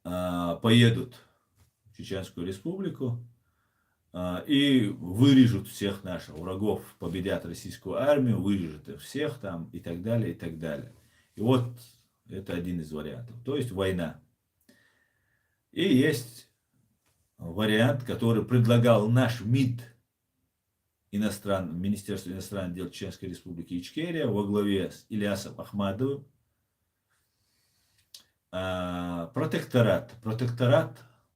Поедут в Чеченскую Республику и вырежут всех наших врагов, победят российскую армию, вырежут их всех там, и так далее, и так далее. И вот это один из вариантов. То есть война. И есть вариант, который предлагал наш МИД, Министерство иностранных дел Чеченской Республики Ичкерия во главе с Ильясом Ахмадовым. Протекторат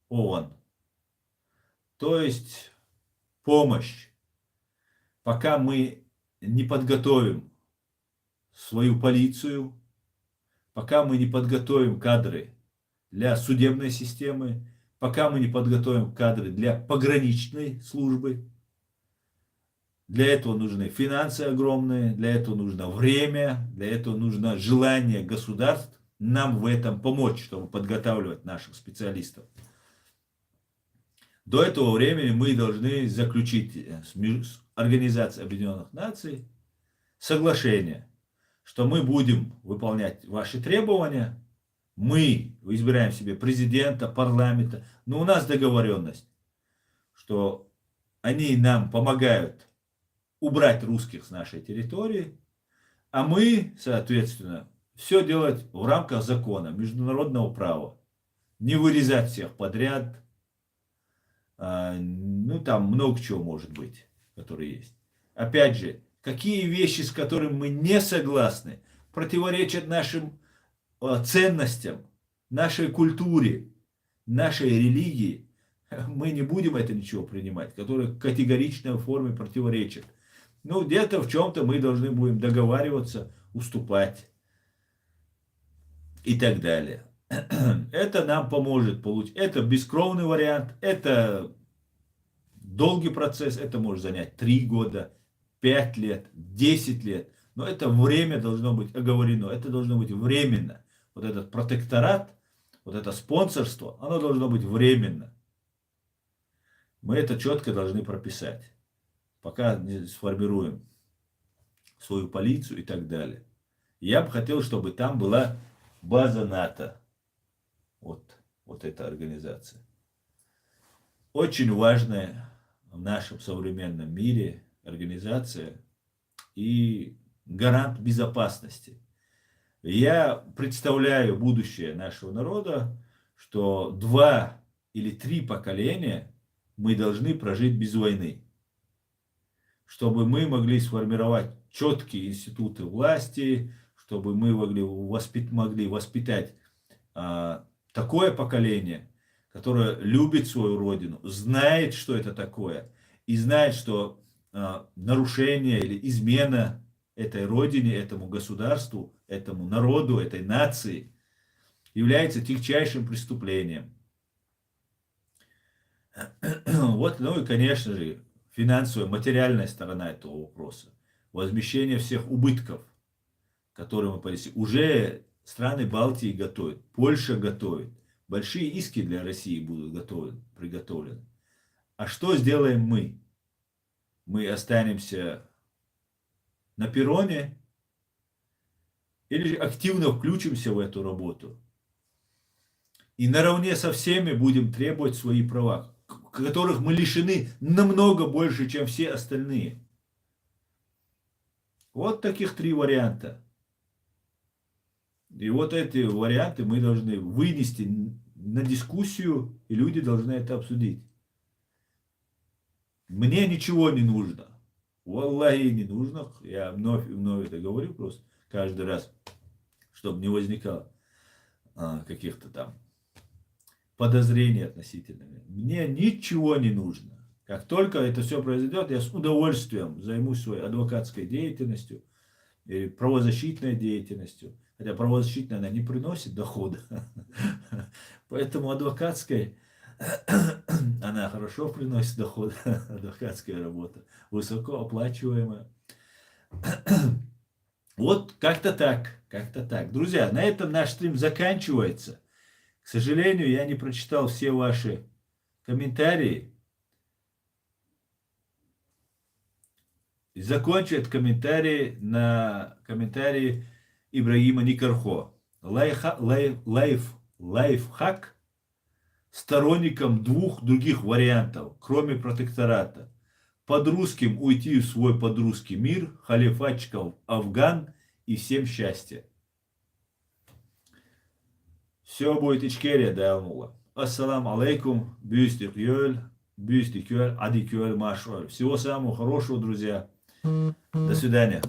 ООН. То есть помощь. Пока мы не подготовим свою полицию, пока мы не подготовим кадры для судебной системы, пока мы не подготовим кадры для пограничной службы. Для этого нужны финансы огромные, для этого нужно время, для этого нужно желание государств нам в этом помочь, чтобы подготавливать наших специалистов. До этого времени мы должны заключить с Организацией Объединенных Наций соглашение, что мы будем выполнять ваши требования. Мы избираем себе президента, парламента, но у нас договоренность, что они нам помогают убрать русских с нашей территории, а мы, соответственно, все делать в рамках закона, международного права. Не вырезать всех подряд. Ну, там много чего может быть, которые есть. Опять же, какие вещи, с которыми мы не согласны, противоречат нашим ценностям, нашей культуре, нашей религии, мы не будем это ничего принимать, которые категорично в форме противоречат. Ну, где-то в чем-то мы должны будем договариваться, уступать и так далее. Это нам поможет получить. Это бескровный вариант, это долгий процесс, это может занять 3 года, 5 лет, 10 лет. Но это время должно быть оговорено, это должно быть временно. Вот этот протекторат, вот это спонсорство, оно должно быть временно. Мы это четко должны прописать, пока не сформируем свою полицию и так далее. Я бы хотел, чтобы там была база НАТО. Вот эта организация. Очень важная в нашем современном мире организация и гарант безопасности. Я представляю будущее нашего народа, что 2 или 3 поколения мы должны прожить без войны. Чтобы мы могли сформировать четкие институты власти, чтобы мы могли воспитать такое поколение, которое любит свою родину, знает, что это такое, и знает, что нарушение или измена этой родине, этому государству, этому народу, этой нации является тягчайшим преступлением. Вот, ну и, конечно же, финансовая, материальная сторона этого вопроса. Возмещение всех убытков, которые мы понесли. Уже страны Балтии готовят, Польша готовит. Большие иски для России будут приготовлены. А что сделаем мы? Мы останемся на перроне или же активно включимся в эту работу? И наравне со всеми будем требовать свои права, которых мы лишены намного больше, чем все остальные. Вот таких 3 варианта. И вот эти варианты мы должны вынести на дискуссию, и люди должны это обсудить. Мне ничего не нужно. Валлахи не нужно. Я вновь и вновь это говорю просто каждый раз, чтобы не возникало каких-то там подозрений относительно меня. Мне ничего не нужно. Как только это все произойдет, я с удовольствием займусь своей адвокатской деятельностью или правозащитной деятельностью. Хотя правозащитная она не приносит дохода. Поэтому адвокатской она хорошо приносит доход. Адвокатская работа. Высокооплачиваемая. Вот как-то так. Как-то так. Друзья, на этом наш стрим заканчивается. К сожалению, я не прочитал все ваши комментарии. И закончу этот комментарий на комментарии Ибрагима Никархо. Лайфхак сторонникам 2 других вариантов, кроме протектората. Под русским уйти в свой подрусский мир, халифатчиков Афган и всем счастья. Все будет Ичкерия, Дайлмула. Ассаламу алейкум, бюстикюль, адикюль, машуаль. Всего самого хорошего, друзья. До свидания.